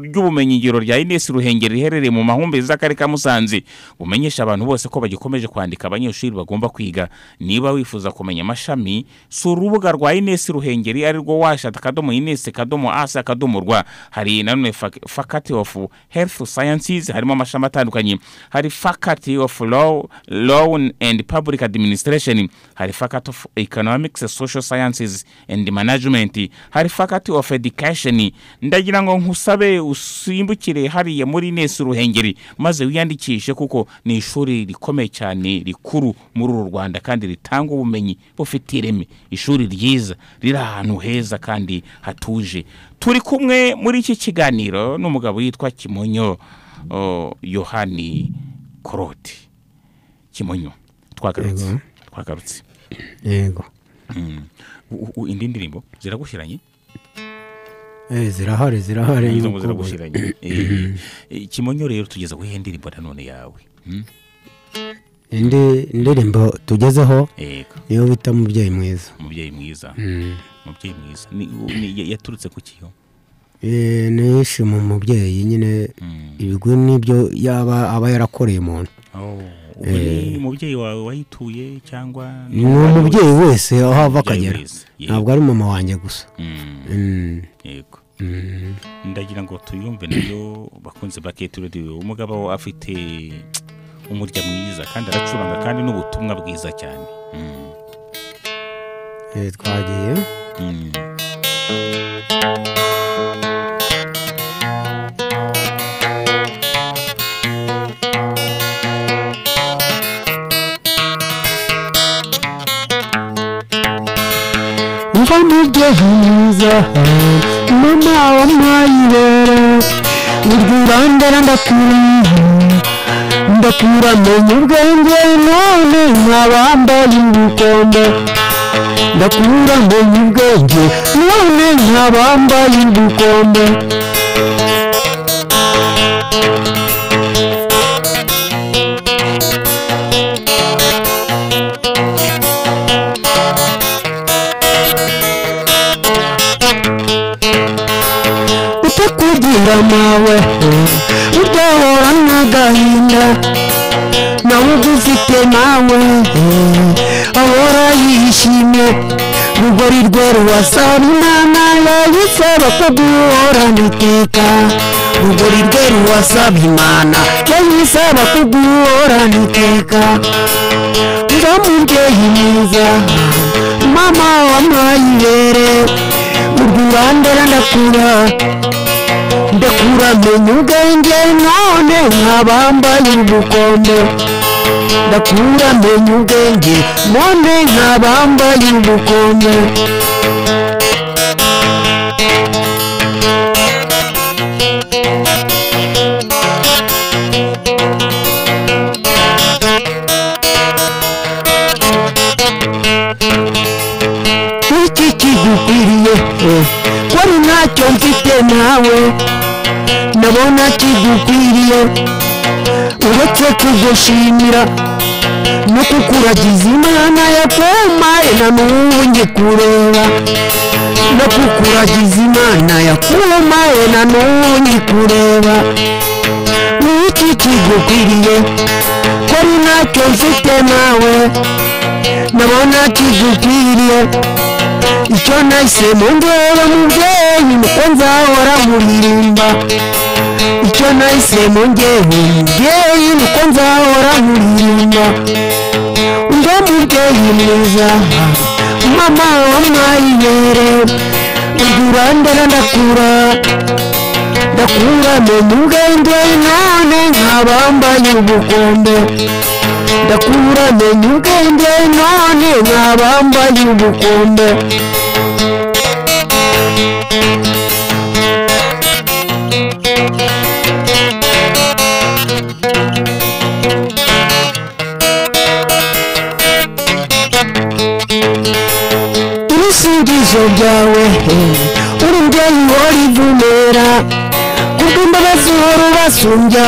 ry'ubumenyi ngiro rya Ines Ruhengeri riherereye mu Mahumbe z'Akarere ka Musanze bumenyesha abantu bose ko bagikomeje kwandika abanyeshuri bagomba kwiga. Niba wifuza kumenya amashami, sura urubuga rwa Ines Ruhengeri ari rwo washata.ines.asa.rwa. Hari nanone Faculty of Health Sciences, harimo amashami atandukanye. Hari Faculty of Law and Public Administration, hari Faculty of Economics, Social Sciences and Management, hari Faculty of Education. Ndagira ngo nkusabe usimbukire hariya muri Ines Ruhengeri maze wiyandikishe kuko ni ishuri rikomeye cyane rikuru muri Rwanda kandi ritanga ubumenyi bufite ireme. Ishuri ryiza riri ahantu heza kandi hatuje. Turi kumwe muri iki kiganiro n'umugabo yitwa Kimonyo Yohani Claude Kimonyo. Twagarutse. Yego. Indi ndirimbo ziragushyiranye? Zirahari izo ziragushyiranye. Kimonyo rero tugeze ku ndirimbo nanone yawe. Indirimbo tugezeho niyo bita Mubyeyi Mwiza. Mubyeyi Mwiza. Mubyeyi Mwiza ni yaturutse ku kiyo? Nishima umubyeyi nyine ibigwi nibyo aba yarakoreye umuntu. Umubyeyi wawe wayituye cyangwa ni umubyeyi wese aho ava akagera, ntabwo ari mama wanjye gusa. Yego. Ndagira ngo tuyumve nayo bakunze bakete radio. Umugabo afite umurya mwiza kandi aracuranga kandi n'ubutumwa bwiza cyane. Twagiye. Mubyeyi mwiza mama wa mayibera urwurandera ndakura menya ubwenge none nk'abambaye ubukombe ndakura menya ubwenge none nk'abambaye ubukombe utakugira mawe udahora n'agahinda nawe ugufite nawe ahora yishimye rugori rwe ruwasaba imana yayisaba ko guhorana iteka rugori rwe ruwasaba imana yayisaba ko guhorana iteka nga mubyeyi mwiza mama wampaye ibere urwurandera ndakura menya ubwenge none nk'abambaye ubukombe ndakura menya ubwenge none nk'abambaye ubukombe iki kigukwiriye wari ntacyo mfite nawe nabona kigukwiriye uretse kugushimira no kukuragiza imana yakumaye na n'ubu ngikureba no kukuragiza imana yakumaye na n'ubu ngikureba iki kigukwiriye wari ntacyo mfite nawe nabona kigukwiriye icyo nahisemo ndeba mubyeyi nuko nzahora muririmba icyo nahisemo ngewe mubyeyi nuko nzahora muririmba ngo mubyeyi mwiza mama wampaye ibere urwurandera ndakura menya ubwenge none nk'abambaye ubukombe ndakura menya ubwenge none nk'abambaye ubukombe ibisingizo byawe uri mbyeyi uhora ivumera kubw'imbabazi uhora ubasumbya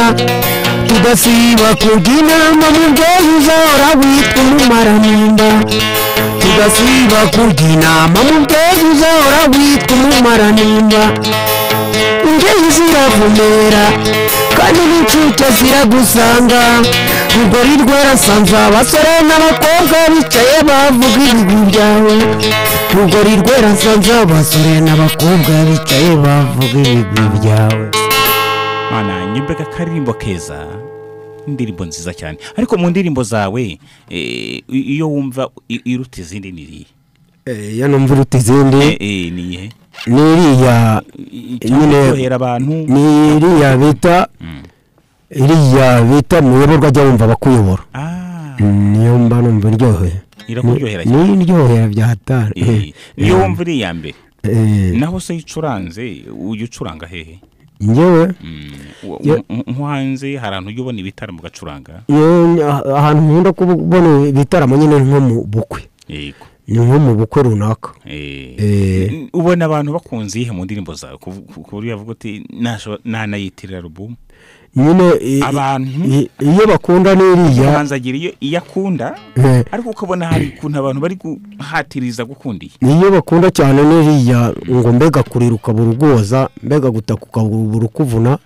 tugasiba kurya inama mubyeyi uzahora witwa umumaranimba tugasiba kurya inama mubyeyi uzahora witwa umumaranimba imbyeyi ziravumera kandi n'incuke ziragusanga rugori rwerasanze abasore n'abakobwa bicaye bavuga ibigwi byawe rugori rwerasanze abasore n'abakobwa bicaye bavuga ibigwi byawe mana nyumbega karirimbo keza indirimbo nziza cyane ariko mu ndirimbo zawe iyo wumva iruta izindi niriye iyo numva iruta izindi niye niriya nyine abantu niriya bita muyoborwa ajya wumva bakuyobora niyo mba numva iryoheye irakuryohera cyane n'iryohera bya hatari iyo wumva iri ya mbere naho se icuranze ujya ucuranga hehe njyewe nko hanze hari ahantu ujya ubona ibitaramo ugacuranga ahantu nkunda kubona ibitaramo nyine nko mu bukwe yego ni nko mu bukwe runaka ubona abantu bakunze ihe mu ndirimbo zawe ku buryo yavuga uti nanayitirira alubumu nyine abantu iyo bakunda n'iriya umuhanzi agira iyo akunda ariko ukabona hari ukuntu abantu bari guhatiriza gukundiye iyo bakunda cyane n'iriya ngo mbega kurira ukabura urwoza mbega gutaka ukabura ukuvuna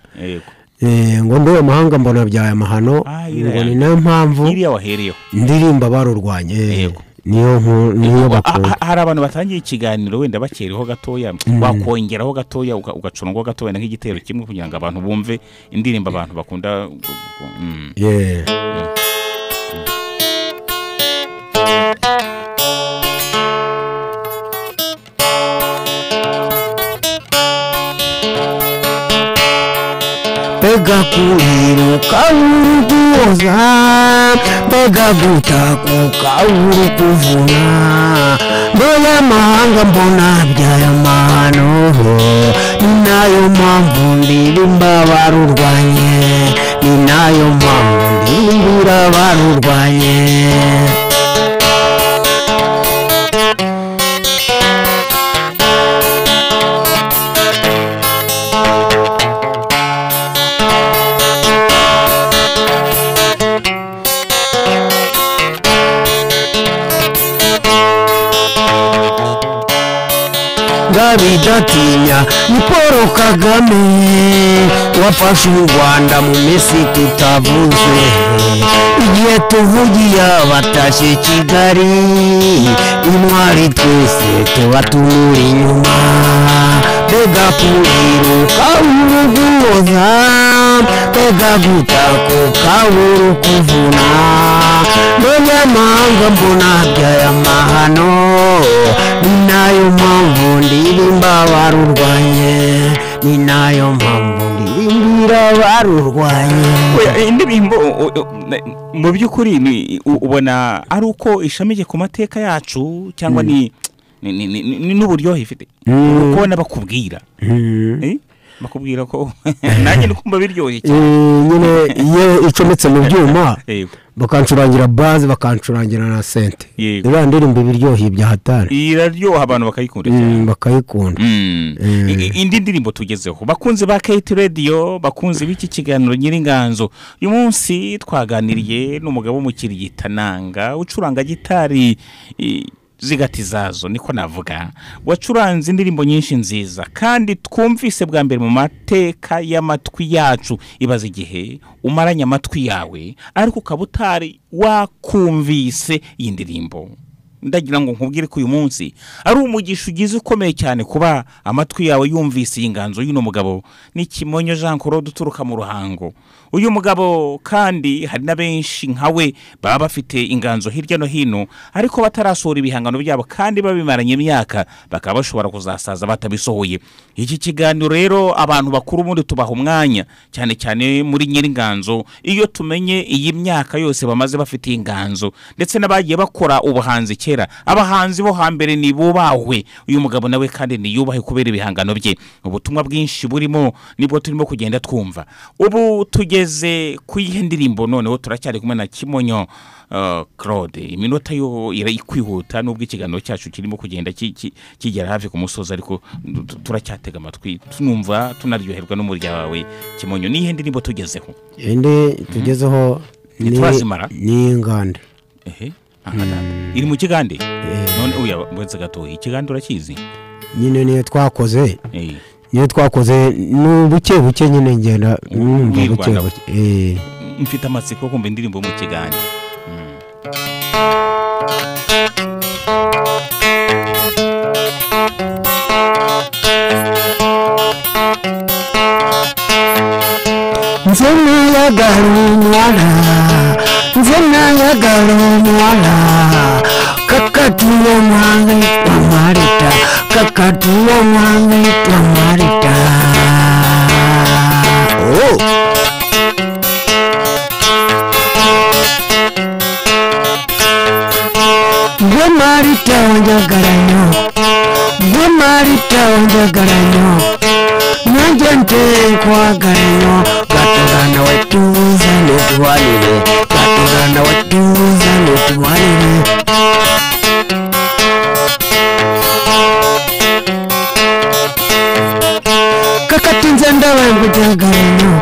ngo mbe amahanga mbona byaye amahano ngo ni nayo mpamvu iriya wahereyeho ndirimba barurwanye niyo bakunda hari abantu batangiye ikiganiro wenda bakereho gatoya wakongeraho gatoya ugacurangwa gatoya nk'igitero kimwe kugira ngo abantu bumve indirimbo abantu bakunda Pega kuiruka uruguoza Pega gutakuka urukuvuna Mbona mahanga mbona byaya mahano ni nayo mpamvu ndirimba barurwanye, ni nayo mpamvu ndirimbira barurwanye. Bidatinya ni Paul Kagame wafashe u Rwanda mu minsi tutavuze, igihe tuvugiye batashye Kigali, intwari twese tuba tumuri inyuma, mbega kuriruka uruguhoza, mbega gutakuka urukuvuna, n'abanyamahanga mbona byaya mahano, ni nayo mpamvu ndirimba barurwanye, ni nayo mpamvu ndirimbira barurwanye. Indirimbo mu by'ukuri ubona ari uko ishamiye ku mateka yacu cyangwa ni n'uburyohe ifite kubona bakubwira bakubwira ko nanjye ndikumva biryoshye nyine iyo icometse mu byuma bakancurangira base bakancurangira na sente, niba ndirimbo biryoheye bya hatari, iraryoha abantu bakayikunda cyane bakayikunda. Indi ndirimbo tugezeho bakunze ba Kate Radio, bakunze biki kiganiro Nyiringanzo, uyu munsi twaganiriye n'umugabo mu Kirigitananga ucuranga gitari zigatizazo, niko navuga, wacuranze indirimbo nyinshi nziza kandi twumvise bwa mbere mu mateka y'amatwi yacu. Ibaza igihe umaranye amatwi yawe ariko ukabutari wakumvise iyi ndirimbo. Ndagira ngo nkubwire ko uyu munsi ari umugisha ugize ukomeye cyane kuba amatwi yawe yumvise iyi nganzo y'uno mugabo. Ni Kimonyo Jean Claude uturuka mu Ruhango. Uyu mugabo kandi hari na benshi nkawe baba bafite inganzo hirya no hino ariko batarasohora ibihangano byabo kandi babimaranye imyaka, bakaba bashobora kuzasaza batabisohoye. Iki kiganiro rero abantu bakuru muri tubaha umwanya cyane cyane muri Nyiringanzo, iyo tumenye iyi myaka yose bamaze bafite inganzo ndetse n'abagiye bakora ubuhanzi kera. Abahanzi bo hambere ni bubahwe, uyu mugabo nawe kandi ni yubahe kubera ibihangano bye. Ubutumwa bwinshi burimo nibwo turimo kugenda twumva. Ubu tugeze ku yihe ndirimbo noneho turacyari kumwe na Kimonyo Claude. Iminota yo irayikwihuta nubwo ikiganiro cyacu kirimo kugenda kigera hafi ku musozi, ariko turacyatega amatwi tunumva tunaryoherwa n'umurya wawe. Kimonyo, ni yihe ndirimbo tugezeho? Tugezeho ni inganda. Iri mu Kigande none uya bwetse gato Ikigande urakizi? Nyine niyo twakoze n'ubuke buke nyine ngenda numva buke buke. Mfite amatsiko kumva indirimbo mu Kigande. Nzena ya garumwala, nzena ya garumwala, kakatuwa mwangi tamarita, kakatuwa mwangi tamarita. Gwe marita wanjagaranyo, gwe marita wanjagaranyo, nanjente kwagaranyo, gatorana wetuza netuwalire, gatorana wetuza netuwalire. Kakatinza ndawe ngujagaranyo,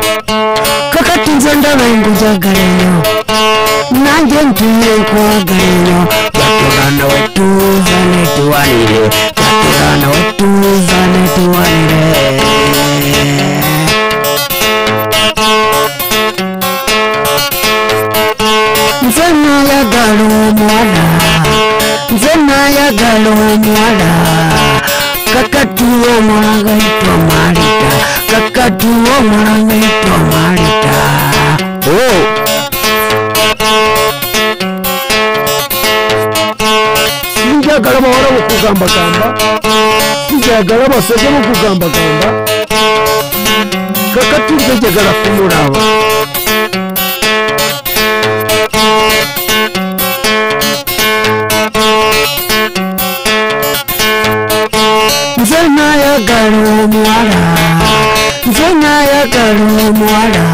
kakatinza ndawe ngujagaranyo, nanjente kwagaranyo, gatorana wetuza netuwalire, gatorana wetuza netuwalire. Nzena ya galumwala, nzena ya galumwala, kakatuwa mwanga itwa marita, kakatuwa mwanga itwa marita. Sinjagala bahora mu kugambagamba, sinjagala basajja mu kugambagamba, kakatuwa njagala kumuraba. Nzena ya galumwala, Kenya ya Kalumwala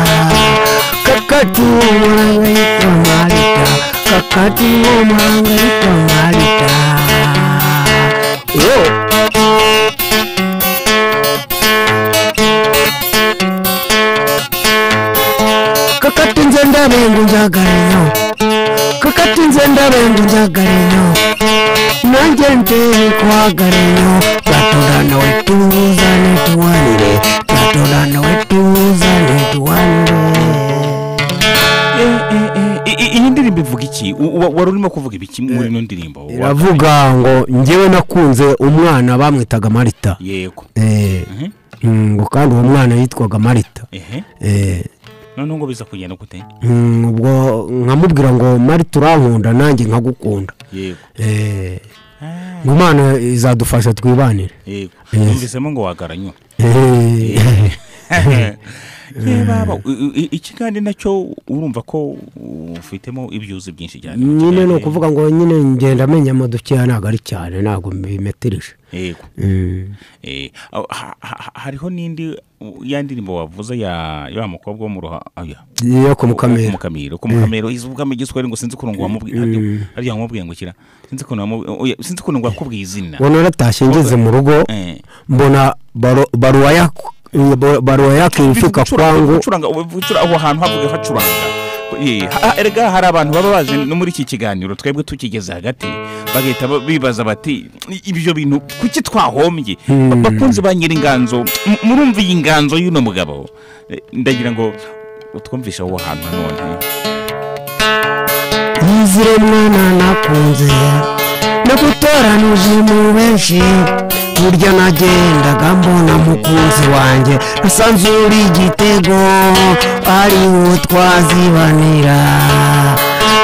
kakati mwanga yitwa Marita kakati mwanga yitwa Marita yo kakati nze ndabengu njagarenyo kakati nze ndabengu njagarenyo nanje nte kwagarenyo Katonda wetuza netuwanire Katonda wetuza netuwanire iyi ndirimbo ivuga iki wari urimo kuvuga ibiki muri ino ndirimbo iravuga ngo njyewe nakunze umwana bamwitaga Marita yego ngo kandi uwo mwana yitwaga Marita none ngo biza kugenda gute ubwo nkamubwira ngo Marita urankunda nanjye nkagukunda yego ngo Imana izadufasha twibanire yego numvisemo ngo wagaranywa baba iki kandi nacyo urumva ko ufitemo ibyuzi byinshi cyane nyine no kuvuga ngo nyine ngenda menya modoki ntago ari cyane ntago bimetereje yego hariho n'indi yandirimbo wavuze ya mukobwa wo mu yo kumukamero izuvuga mu giswahili ngo sinzi kurungu wamubwira ari yamubwiye ngo kira sinzi kurungu wakubwiye izina bona ratashye ngeze mu rugo mbona baruwa yake ifika kwangu gucuranga aho hantu havuga hacuranga erega hari abantu baba baje no muri iki kiganiro twebwe tukigeze hagati bagahita bibaza bati ibyo bintu kuki twahombye bakunze banyira inganzo murumva iyi nganzo y'uno mugabo ndagira ngo utwumvisha aho hantu none yizire mwana nakunze no gutoranuje mu benshi burya nagendaga mbona mukunzi wanjye nasanze uri igitego ari wo twazibanira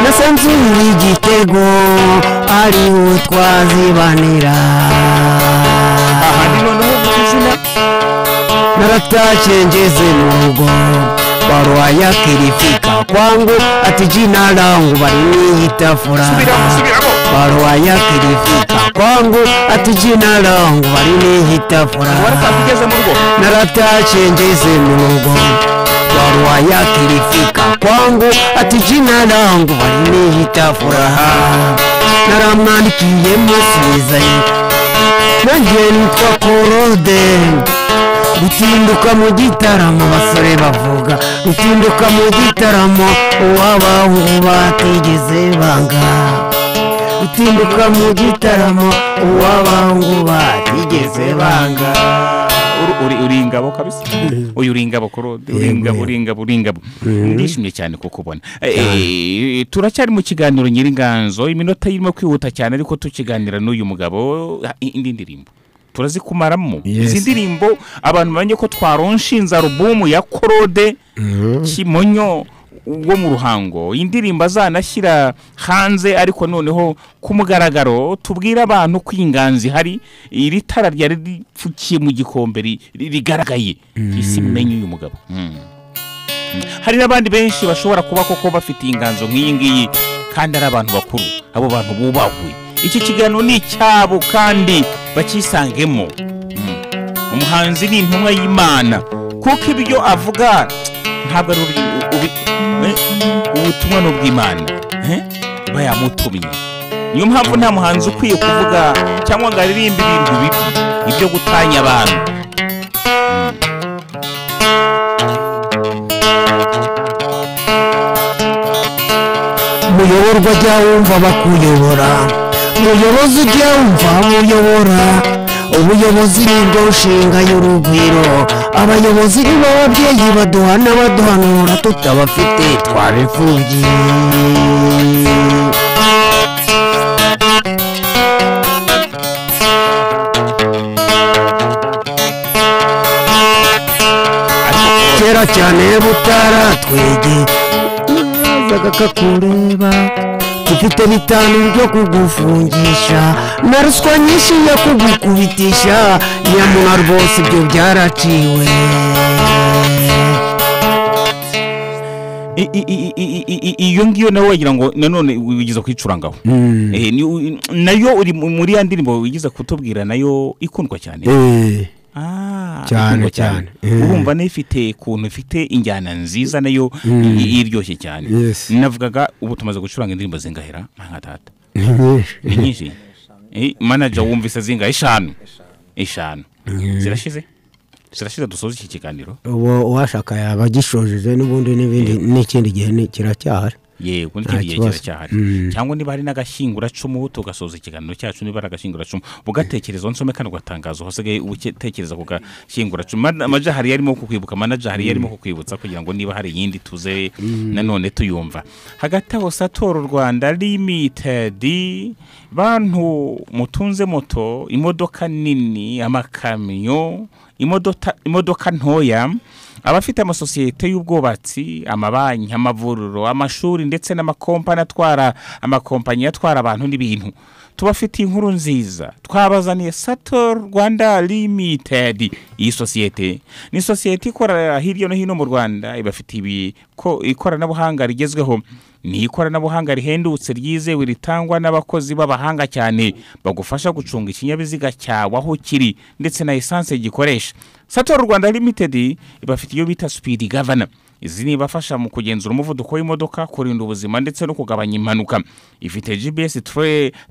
nasanze uri igitego ari wo twazibanira ahandi noneho ubuzima naratashye ngeze mu rugo barua yake ilifika kwangu ati jina langu baliniita Furaha barua yake ilifika kwangu ati jina langu baliniita Furaha naratashye ngeze mu rugo barua yake ilifika kwangu ati jina langu baliniita Furaha naramwandikiye musubizayo nanjye nitwa Korode gutinduka mu gitaramo basore bavuga gutinduka mu gitaramo uw'abahungu batigeze banga gutinduka mu gitaramo uw'abahungu batigeze banga uri ingabo kabisa uyu uri ingabo Korode uri ingabo ndishimye cyane kukubona turacyari mu kiganiro nyiringanzo iminota irimo kwihuta cyane ariko tukiganira n'uyu mugabo indi ndirimbo turazikumaramo izi ndirimbo abantu banye ko twaronshinze album ya Korode Kimonyo wo mu Ruhango indirimbo azanashyira hanze ariko noneho kumugaragaro tubwira abantu kwinganzi hari iri tara ryari ripfukiye mu gikombe rigaragaye isi menye uyu mugabo hari n'abandi benshi bashobora kuba koko bafite inganzo nk'iyi ngiyi kandi ari abantu bakuru abo bantu bubahwe iki kiganiro ni cyabo kandi bakisangemo umuhanzi ni intumwa y'Imana kuko ibyo avuga ntabwo ari ubutumwa n'ubw'Imana bayamutumye niyo mpamvu nta muhanzi ukwiye kuvuga cyangwa ngo aririmbe ibintu bibi ibyo gutanya abantu muyoborwa jya wumva bakuyobora muyobozi ujya wumva muyobora ubuyobozi nibwo nshinga y'urugwiro abayobozi nibo babyeyi baduhana baduhanura tutabafite twabipfubyi kera cyane butaratwege nazaga kakureba ufite bitanu byo kugufungisha na ruswa nyinshi yo kugukubitisha nyamuna rwose ibyo byaraciwe iyo ngiyo nawe wagira ngo nanone wigize kwicurangaho nayo uri muri ya ndirimbo wigize kutubwira nayo ikundwa cyane cyane cyane urumva n'ifite kuntu ifite injyana nziza nayo iryoshye cyane navugaga ubu tumaze gucuranga indirimbo zingahera nka tata ni nyinshi manager wumvise zingahe 5 zirashize dusoza iki kiganiro washaka yabagishojeje n'ubundi n'ibindi n'ikindi gihe kiracyahari yego n'ikindi gihe kiracyahari cyangwa niba hari n'agashingura cumu tugasoza ikiganiro cyacu niba agashingura cumu bugatekerezo nsome kandi ugatangaza hosigaye utekereza ku gashingura cumu amaje hari yarimo kukwibuka manager hari yarimo kukwibutsa kugira ngo niba hari yindi tuze nanone tuyumva hagati aho Sator Rwanda Limited bantu mutunze moto imodoka nini amakamyo imodoka ntoya abafite amasosiyete y'ubwubatsi amabanki amavuriro amashuri ndetse n'amakompani atwara abantu n'ibintu tubafite inkuru nziza twabazaniye Sator Rwanda Limited iyi sosiyete ni sosiyete ikora hirya no hino mu Rwanda ibafite ikoranabuhanga rigezweho ni ikoranabuhanga rihendutse ryizewe ritangwa n'abakozi b'abahanga cyane bagufasha gucunga ikinyabiziga cyawe aho kiri ndetse na essence gikoresha Sator Rwanda Limited ibafite iyo bita speed governor izi ni bafasha mu kugenzura umuvuduko w'imodoka kurinda ubuzima ndetse no kugabanya impanuka ifite GPS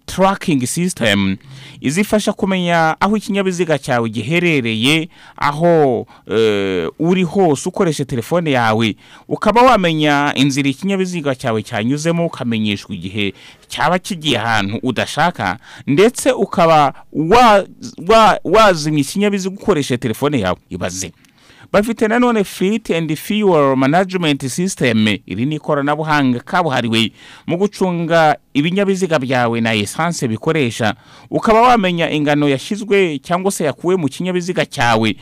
tracking system izifasha kumenya aho ikinyabiziga cyawe giherereye aho uri hose ukoresha telefone yawe ukaba wamenya inzira ikinyabiziga cyawe cyanyuzemo ukamenyeshwa igihe cyaba kigiye ahantu udashaka ndetse ukaba wazimya ikinyabiziga ukoresha telefone yawe ibaze bafite nanone fleet and fuel management system iri ni ikoranabuhanga kabuhariwe mu gucunga ibinyabiziga byawe na essence bikoresha ukaba wamenya ingano yashizwe cyangwa se yakuwe mu kinyabiziga cyawe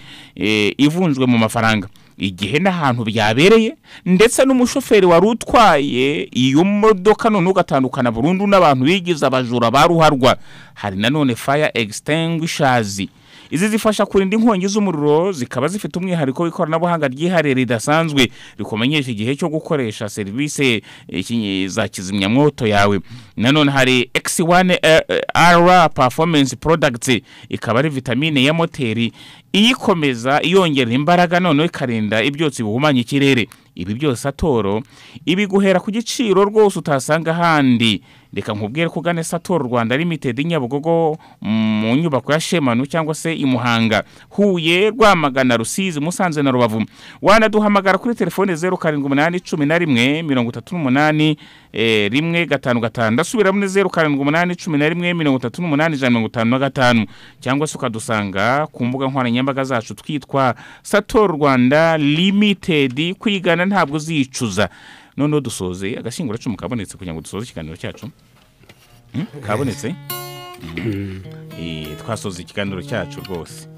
ivunjwe mu mafaranga igihe n'ahantu byabereye ndetse n'umushoferi wari utwaye iyo modoka none ugatandukana burundu n'abantu bigize abajura baruharwa hari nanone fire extinguishers izi zifasha kurinda inkongi z'umuriro zikaba zifite umwihariko w'ikoranabuhanga ryihariye ridasanzwe rikumenyesha igihe cyo gukoresha service za kizimyamwoto yawe nanone hari X1R performance products ikaba ari vitamine ya moteri iyikomeza iyongera imbaraga none ikarinda ibyotsi bihumanya ikirere ibi byose Sator ibiguhera ku giciro rwose utasanga handi reka nkubwire ko gane Sator Rwanda Limited Nyabugogo mu nyubako ya Shemanu cyangwa se Imuhanga Huye Rwamagana Rusizi Musanze na Rubavu wanaduhamagara kuri telefone 0781 158 ndasubira muri 0781 cyangwa se ukadusanga ku mbuga nkoranyambaga zacu twitwa Sator Rwanda Limited kwigana ntabwo zicuza none dusoze agashingura cumu kabonetse kugira ngo dusoze ikiganiro cyacu kabonetse twasoze ikiganiro cyacu rwose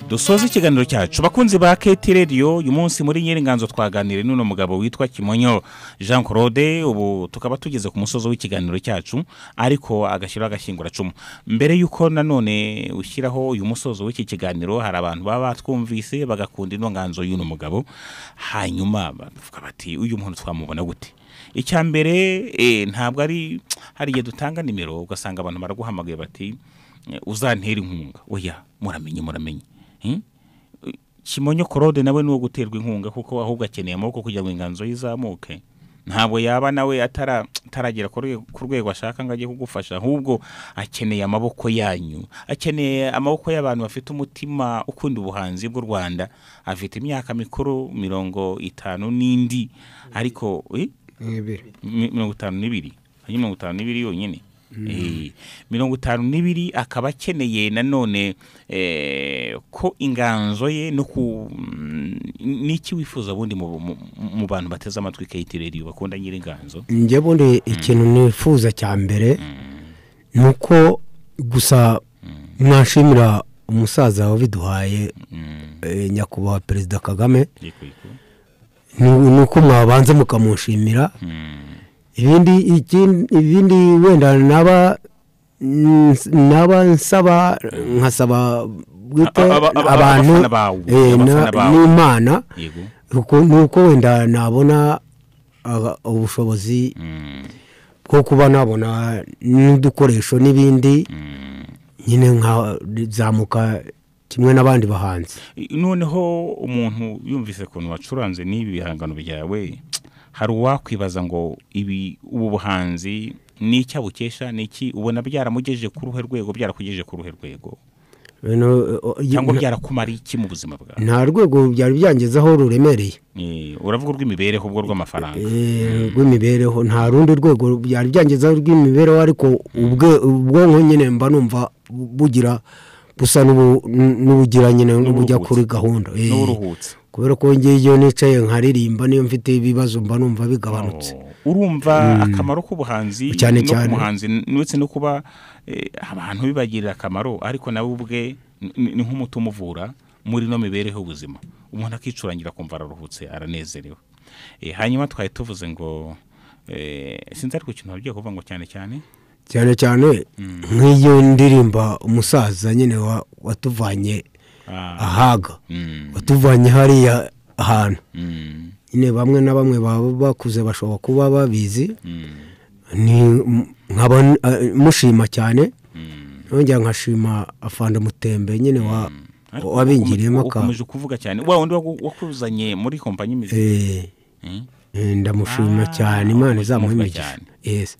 dusoze ikiganiro cyacu bakunzi ba Keti Radio uyu munsi muri Nyiringanzo twaganire n'uno mugabo witwa Kimonyo Jean Claude ubu tukaba tugeze ku musozo w'ikiganiro cyacu ariko agashira agashingura cumu mbere yuko nanone ushyiraho uyu musozo w'iki kiganiro hari abantu baba batwumvise bagakunda ino nganzo y'uno mugabo hanyuma bavuga bati uyu muntu twamubona gute icyambere ntabwo ari hariye dutanga nimero ugasanga abantu baraguhamagaye bati uzantera inkunga oya muramenye Kimonyo Claude nawe nuwo guterwa inkunga kuko ahubwo akeneye amaboko kugira ngo inganzo yizamuke ntabwo yaba nawe ataragera ku rwego ashaka ngo ajye kugufasha ahubwo akeneye amaboko yanyu akeneye amaboko y'abantu bafite umutima ukunda ubuhanzi bw'u Rwanda afite imyaka mikuru 50 n'indi ariko 52 yonyine 52 akaba akeneye nanone ko inganzo ye no niki wifuza bundi mu bantu bateze amatwi Keti Radio bakunda Nyiringanzo nje bundi ikintu nifuza cyambere nuko gusa mwashimira umusaza wabiduhaye nyakubahwa Perezida Kagame nuko mwabanze mukamushimira ibindi wenda naba nsaba nkasaba abantu n'Imana nuko wenda nabona ubushobozi bwo kuba nabona n'udukoresho n'ibindi nyine nkazamuka kimwe n'abandi bahanzi. Noneho umuntu yumvise ukuntu wacuranze n'ibi bihangano byawe, hari uwakwibaza ngo ubu buhanzi n'icyo abukesha, n'iki ubona byaramugejeje ku ruhe rwego, byarakugejeje ku ruhe rwego, cyangwa byarakumara iki mu buzima bwawe? Nta rwego byari byangezeho ruremereye. Uravuga rw'imibereho, ubwo rw'amafaranga? Rw'imibereho nta rundi rwego byari byangezeho rw'imibereho, ariko ubwonko nyine mba numva bugira busa n'ubugira nyine n'ubujya kuri gahunda. N'uruhutse. Kubera ko ngiye nicaye nkaririmba, niyo mfite ibibazo mba numva bigabanutse. Urumva akamaro k'ubuhanzi cyane umuhanzi ndetse no kuba abantu bibagirira akamaro, ariko nawe ubwe ni nk'umuti umuvura muri no mibereho ubuzima. Umuntu akicurangira kumva araruhutse, aranezerewe. Hanyuma twaye tuvuze ngo sinzi ariko ikintu bagiye kuvuga ngo cyane cyane nk'iyo ndirimba umusaza nyine watuvanye ahaga, watuvanye hariya ahantu nyine bamwe na bamwe baba bakuze bashobora kuba babizi, nkaba mushima cyane, nongera nkashima afande Mutembe nyine wabingiriyemo ukomeje kuvuga cyane wa wundi wakuzanye muri kompanyi muziki. Ndamushima cyane, Imana izamuhimigisha. Yes.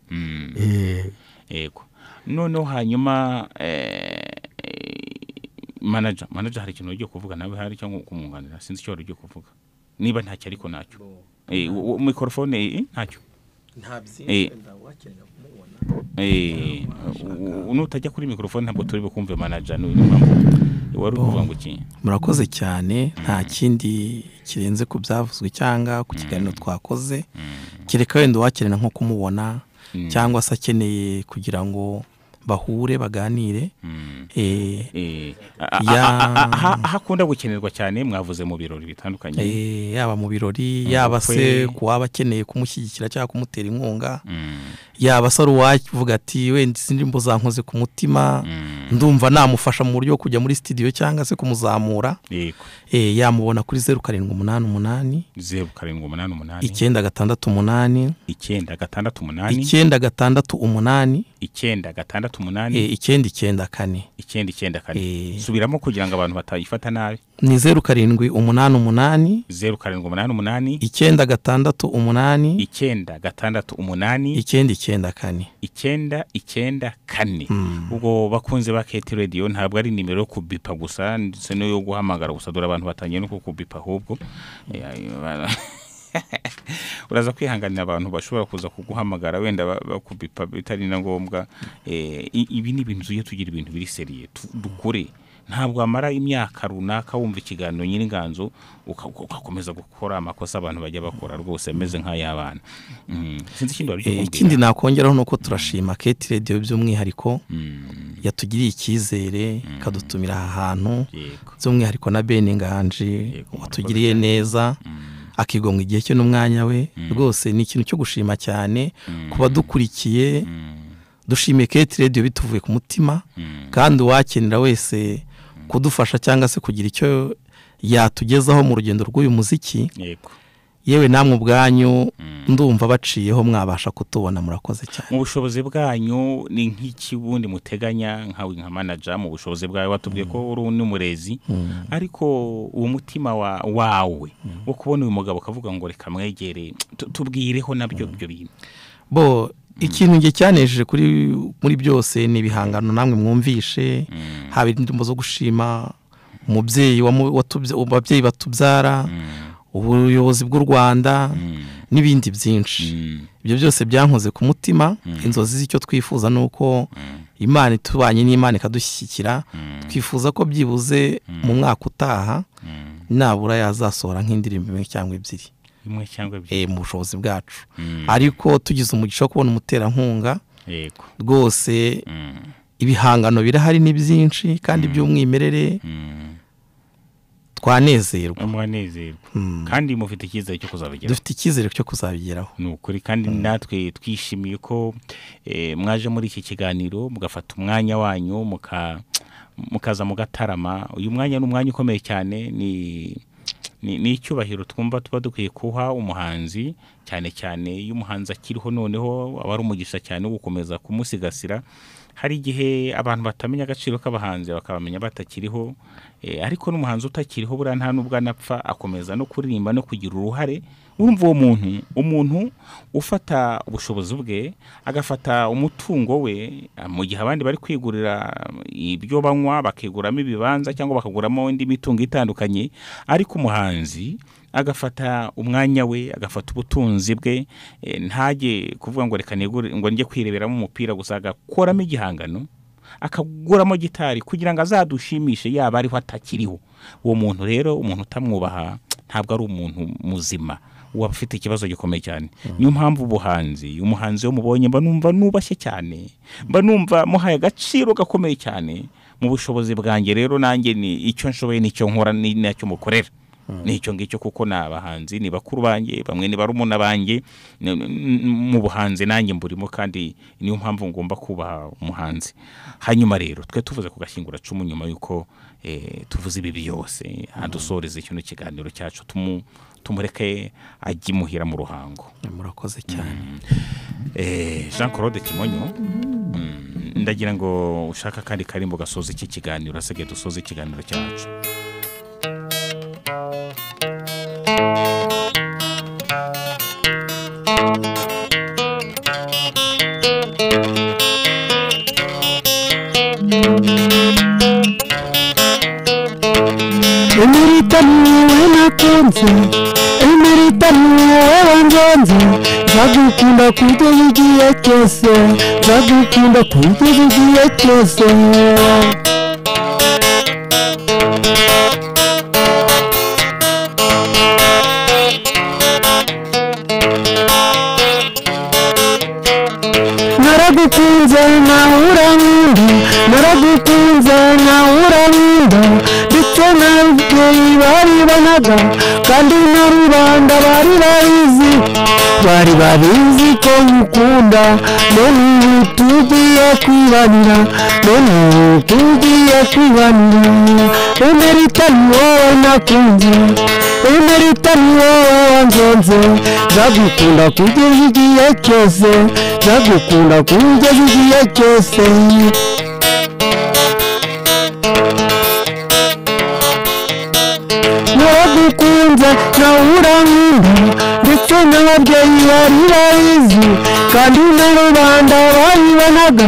Yego. Noneho hanyuma manager hari ikintu ugiye kuvuga nawe, hari cyangwa kumwunganira, sinzi icyo ugiye kuvuga, niba ntacyo ariko nacyo microphone ntacyo nutajya kuri microphone ntabwo turi bukumve manager wari kuvuga ngo iki. Murakoze cyane, nta kindi kirenze ku byavuzwe cyangwa ku kiganiro twakoze, kereka wenda wakenera nko kumubona cyangwa se akeneye kugira ngo bahure baganire. Hakunda gukenerwa cyane, mwavuze mu birori bitandukanye, yaba mu birori, yaba se kuwaba akeneye kumushyigikira cyangwa kumutera inkunga, yaba se uwavuga ati wenda indirimbo zankoze ku mutima, ndumva namufasha mu buryo kujya muri studio cyangwa se kumuzamura. Yamubona kuri 0788 968 968 subiramo kugira ngo abantu batayifata nabi. Ni 0788 968 ubwo bakunze ba Kate Radio ntabwo ari nimero yo kubipa gusa, ndetse no yo guhamagara gusa, dore abantu batangiye no kubipa ahubwo uraza kwihanganira abantu bashobora kuza kuguhamagara wenda bakubipa bitari na ngombwa. Ibi ni ibintu iyo tugira ibintu biri seriye dukure, ntabwo amara imyaka runaka wumva ikiganiro nyir'inganzo ugakomeza gukora amakosa abantu bajya bakora rwose ameze nk'ay'abana. Sinzi ikindi nakongeraho nuko turashima Kate Radio by'umwihariko yatugiriye icyizere ikadutumira aha hantu, by'umwihariko na Beninganje watugiriye neza akigomwa igihe cyo n'umwanya we. Rwose ni ikintu cyo gushima cyane kuba dukurikiye. Dushimiye Kate Radio bituvuye ku mutima, kandi uwakenera wese kudufasha cyangwa se kugira icyo yatugezaho mu rugendo rw'uyu muziki, yewe namwe ubwanyu ndumva baciyeho mwabasha kutubona. Murakoze cyane. Mu bushobozi bwanyu ni nk'iki bundi muteganya nkawe nka manager? Mu bushobozi bwawe watubwiye ko uri n'umurezi, ariko uwo mutima wawe wo kubona uyu mugabo kavuga ngo reka mwegere tubwireho nabyo byo bintu. Ikintu nge cyanejeje muri byose ni ibihangano namwe mwumvishe, haba indirimbo zo gushima umubyeyi wababyeyi batubyara, ubuyobozi bw'u Rwanda n'ibindi byinshi. Ibyo byose byankoze ku mutima. Inzozi z'icyo twifuza nuko Imana itubanye n'Imana ikadushyikira, twifuza ko byibuze mu mwaka utaha nabura yazasohora nk'indirimbo imwe cyangwa ebyiri mu bushobozi bwacu. Ariko tugize umugisha wo kubona umuterankunga, rwose ibihangano birahari ni byinshi kandi by'umwimerere, twanezerwa kandi mufite icyizere cyo kuzabigeraho. Dufite icyizere cyo kuzabigeraho, ni ukuri. kandi natwe twishimiye ko mwaje muri iki kiganiro mugafata umwanya wanyu mukaza mugatarama. Uyu mwanya ni umwanya ukomeye cyane, ni icyubahiro twumva tuba dukwiye kuha umuhanzi, cyane cyane iyo umuhanzi akiriho noneho aba ari umugisha cyane wo gukomeza kumusigasira. Hari igihe abantu batamenya agaciro k'abahanzi bakabamenya batakiriho, ariko n'umuhanzi utakiriho buriya nta nubwo anapfa, akomeza no kuririmba no kugira uruhare. Urumva uwo umuntu ufata ubushobozi bwe agafata umutungo we, mu gihe abandi bari kwigurira ibyo banywa bakiguramo ibibanza cyangwa bakaguramo indi mitungo itandukanye, ariko umuhanzi agafata umwanya we, agafata ubutunzi bwe, ntajye kuvuga ngo reka nigure ngo njye kwireberamo umupira gusa, agakoramo igihangano, akaguramo gitari kugira ngo azadushimishe yaba ariho atakiriho. Uwo muntu rero, umuntu utamwubaha ntabwo ari umuntu muzima, uba afite ikibazo gikomeye cyane. Niyo mpamvu umuhanzi wo mubonye mba numva nubashye cyane, mba numva muhaye agaciro gakomeye cyane mu bushobozi bwanjye. Rero nanjye ni icyo nshoboye nicyo nkora, ni nacyo mukorera, nicyo ngicyo, kuko nabahanzi ni bakuru banjye, bamwe ni barumuna banjye mu buhanzi, nanjye mburimo, kandi niyo mpamvu ngomba kubaha umuhanzi. Hanyuma rero twe tuvuze ku Gashyingura cumu, nyuma yuko tuvuze ibi byose, adusoreze kino kiganiro cyacu, tumureke ajye muhira mu ruhango. Murakoze cyane. Jean Claude Kimonyo, ndagira ngo ushaka kandi karimbo gasoza iki kiganiro, asege dusoze ikiganiro cyacu. Zagukunda kugeza igihe cyose, zagukunda kugeza igihe cyose. Naragukunze nawe urankunda, naragukunze nawe urankunda, ndetse n'ababyeyi baribanaga, kandi na rubanda bari babizi ko ngukunda. None ubu tugiye kwibanira, Emerita ni wowe nakunze, Emerita ni wowe wanzonze, zagukunda kugeza igihe cyose, zagukunda kugeza igihe cyose. Naragukunze nawe urankunda, ndetse n'ababyeyi bari babizi, kandi na rubanda baribanaga,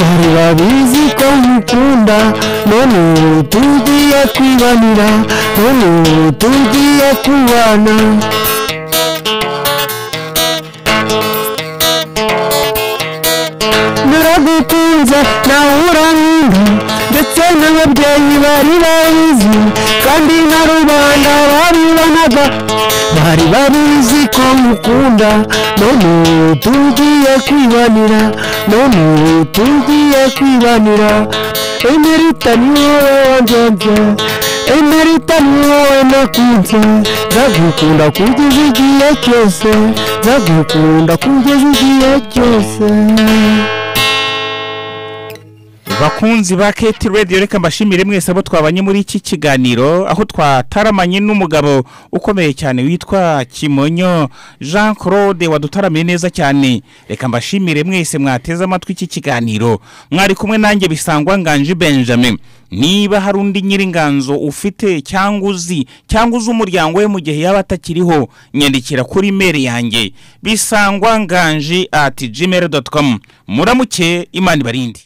bari babizi ko ngukunda. None ubu tugiye kwibanira, none ubu tugiye kubana. Naragukunze nawe urankunda, ndetse n'ababyeyi bari babizi, kandi na rubanda baribanaga, bari babizi ko ngukunda. None ubu tugiye kwibanira, none ubu tugiye kwibanira. Emerita ni wowe wanzonze, Emerita ni wowe nakunze, zagukunda kugeza igihe cyose, zagukunda kugeza igihe cyose. Bakunzi ba Kate Radio, reka mbashimire mwese abo twabanye muri iki kiganiro, aho twataramanye n'umugabo ukomeye cyane witwa Kimonyo Jean Claude, wadutaramiye neza cyane. Reka mbashimire mwese mwateze amatwi iki kiganiro, mwari kumwe nanjye Bisangwa Nganji Benjamin. Niba hari undi nyiringanzo ufite cyangwa uzi umuryango we mu gihe yaba atakiriho, nyandikira kuri mail yanjye bisangwanganji@gmail.com. Muramuke, Imana ibarinde.